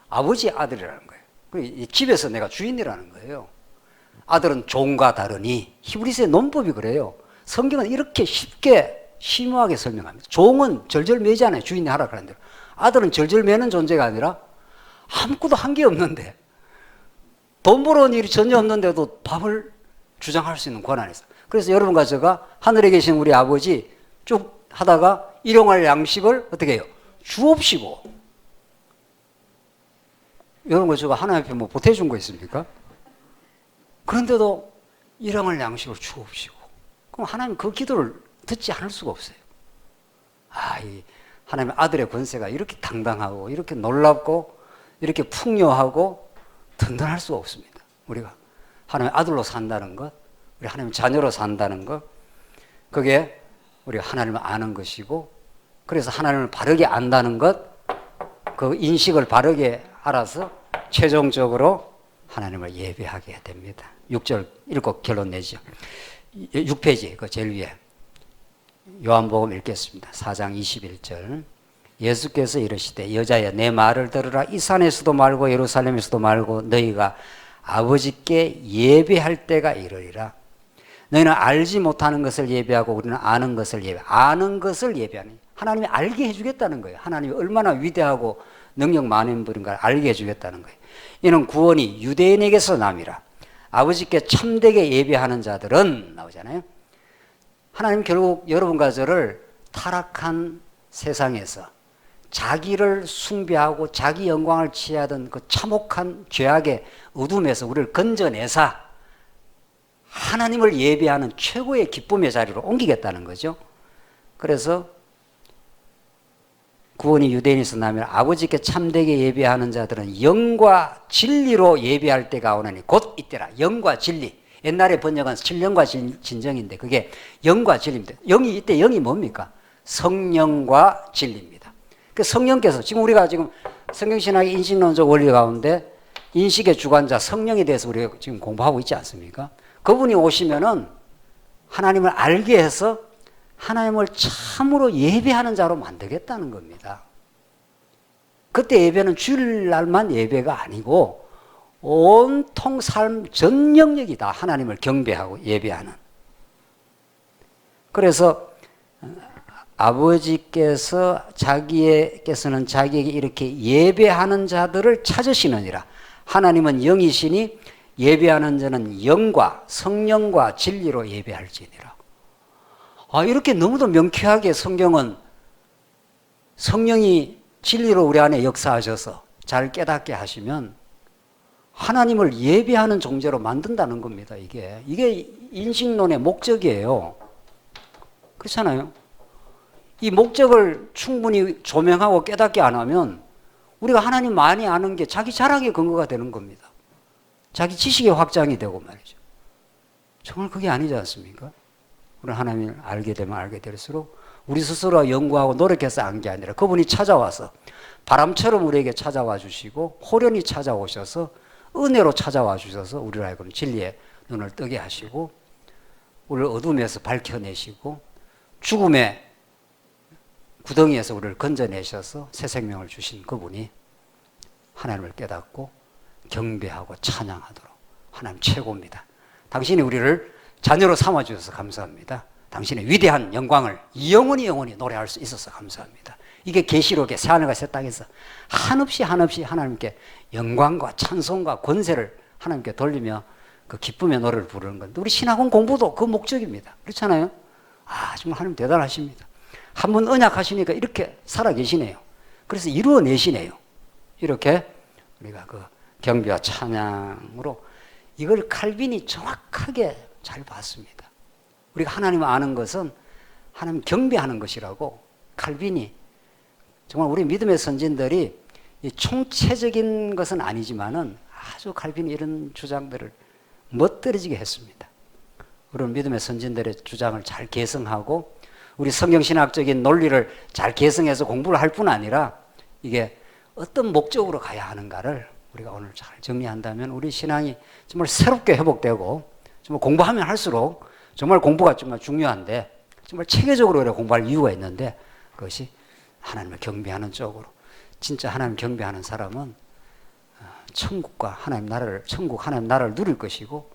아버지의 아들이라는 거예요. 집에서 내가 주인이라는 거예요. 아들은 종과 다르니, 히브리서의 논법이 그래요. 성경은 이렇게 쉽게 심오하게 설명합니다. 종은 절절 매지 않아요. 주인이 하라 그러는 대로. 아들은 절절 매는 존재가 아니라 아무것도 한 게 없는데, 돈 벌어온 일이 전혀 없는데도 밥을 주장할 수 있는 권한이 있어요. 그래서 여러분과 제가 하늘에 계신 우리 아버지 쭉 하다가 일용할 양식을 어떻게 해요? 주옵시고. 여러분과 제가 하나님 앞에 뭐 보태준 거 있습니까? 그런데도 일용할 양식을 주옵시고. 그럼 하나님 그 기도를 듣지 않을 수가 없어요. 이 하나님의 아들의 권세가 이렇게 당당하고 이렇게 놀랍고 이렇게 풍요하고 든든할 수가 없습니다. 우리가 하나님의 아들로 산다는 것, 우리 하나님의 자녀로 산다는 것, 그게 우리가 하나님을 아는 것이고, 그래서 하나님을 바르게 안다는 것, 그 인식을 바르게 알아서 최종적으로 하나님을 예배하게 됩니다. 6절 읽고 결론 내죠. 6페이지 그 제일 위에 요한복음 읽겠습니다. 4장 21절. 예수께서 이르시되 여자여 내 말을 들으라. 이 산에서도 말고 예루살렘에서도 말고 너희가 아버지께 예배할 때가 이르리라. 너희는 알지 못하는 것을 예배하고 우리는 아는 것을 아는 것을 예배하니, 하나님이 알게 해주겠다는 거예요. 하나님이 얼마나 위대하고 능력 많은 분인가를 알게 해주겠다는 거예요. 이는 구원이 유대인에게서 남이라. 아버지께 참되게 예배하는 자들은 나오잖아요. 하나님 결국 여러분과 저를 타락한 세상에서 자기를 숭배하고 자기 영광을 취하던 그 참혹한 죄악의 어둠에서 우리를 건져내사 하나님을 예배하는 최고의 기쁨의 자리로 옮기겠다는 거죠. 그래서 구원이 유대인에서 나면 아버지께 참되게 예배하는 자들은 영과 진리로 예배할 때가 오나니 곧 이때라. 영과 진리. 옛날에 번역은 신령과 진정인데 그게 영과 진리입니다. 영이 이때 영이 뭡니까? 성령과 진리입니다. 그 성령께서 지금 우리가 지금 성경신학의 인식론적 원리 가운데 인식의 주관자 성령에 대해서 우리가 지금 공부하고 있지 않습니까? 그분이 오시면은 하나님을 알게 해서 하나님을 참으로 예배하는 자로 만들겠다는 겁니다. 그때 예배는 주일날만 예배가 아니고 온통 삶 전 영역이 다 하나님을 경배하고 예배하는. 그래서 아버지께서 자기께서는 자기에게 이렇게 예배하는 자들을 찾으시느니라. 하나님은 영이시니 예배하는 자는 영과 성령과 진리로 예배할지니라. 이렇게 너무도 명쾌하게 성경은 성령이 진리로 우리 안에 역사하셔서 잘 깨닫게 하시면 하나님을 예배하는 존재로 만든다는 겁니다. 이게 인식론의 목적이에요. 그렇잖아요. 이 목적을 충분히 조명하고 깨닫게 안 하면 우리가 하나님 많이 아는 게 자기 자랑의 근거가 되는 겁니다. 자기 지식의 확장이 되고 말이죠. 정말 그게 아니지 않습니까? 우리 하나님을 알게 되면 알게 될수록 우리 스스로가 연구하고 노력해서 안 게 아니라 그분이 찾아와서 바람처럼 우리에게 찾아와 주시고 호련히 찾아오셔서 은혜로 찾아와 주셔서 우리를 알고는 진리의 눈을 뜨게 하시고 우리를 어둠에서 밝혀내시고 죽음의 구덩이에서 우리를 건져내셔서 새 생명을 주신 그분이 하나님을 깨닫고 경배하고 찬양하도록 하나님 최고입니다. 당신이 우리를 자녀로 삼아주셔서 감사합니다. 당신의 위대한 영광을 영원히 노래할 수 있어서 감사합니다. 이게 계시록의 새하늘과 새 땅에서 한없이 하나님께 영광과 찬송과 권세를 하나님께 돌리며 그 기쁨의 노래를 부르는 건데 우리 신학원 공부도 그 목적입니다. 그렇잖아요. 정말 하나님 대단하십니다. 한번 언약하시니까 이렇게 살아계시네요. 그래서 이루어내시네요. 이렇게 우리가 그 경배와 찬양으로 이걸 칼빈이 정확하게 잘 봤습니다. 우리가 하나님을 아는 것은 하나님 경배하는 것이라고 칼빈이 정말 우리 믿음의 선진들이 총체적인 것은 아니지만은 아주 칼빈이 이런 주장들을 멋들어지게 했습니다. 우리는 믿음의 선진들의 주장을 잘 계승하고 우리 성경신학적인 논리를 잘 계승해서 공부를 할 뿐 아니라 이게 어떤 목적으로 가야 하는가를 우리가 오늘 잘 정리한다면 우리 신앙이 정말 새롭게 회복되고 정말 공부하면 할수록 정말 공부가 정말 중요한데 정말 체계적으로 공부할 이유가 있는데 그것이 하나님을 경배하는 쪽으로 진짜 하나님 경배하는 사람은 천국과 하나님 나라를 천국 하나님 나라를 누릴 것이고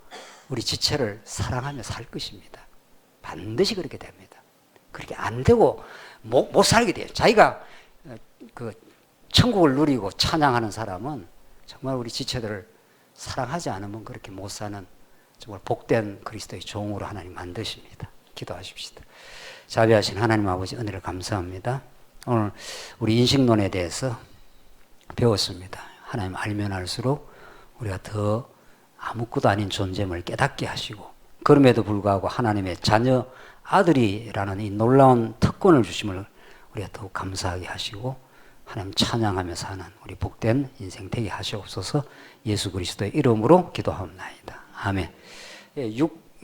우리 지체를 사랑하며 살 것입니다. 반드시 그렇게 됩니다. 그렇게 안 되고 못 살게 돼요. 자기가 그 천국을 누리고 찬양하는 사람은 정말 우리 지체들을 사랑하지 않으면 그렇게 못 사는 정말 복된 그리스도의 종으로 하나님 만드십니다. 기도하십시다. 자비하신 하나님 아버지 은혜를 감사합니다. 오늘 우리 인식론에 대해서 배웠습니다. 하나님 알면 알수록 우리가 더 아무것도 아닌 존재임을 깨닫게 하시고 그럼에도 불구하고 하나님의 자녀 아들이라는 이 놀라운 특권을 주심을 우리가 더욱 감사하게 하시고 하나님 찬양하며 사는 우리 복된 인생 되게 하시옵소서. 예수 그리스도의 이름으로 기도하옵나이다. 아멘. 6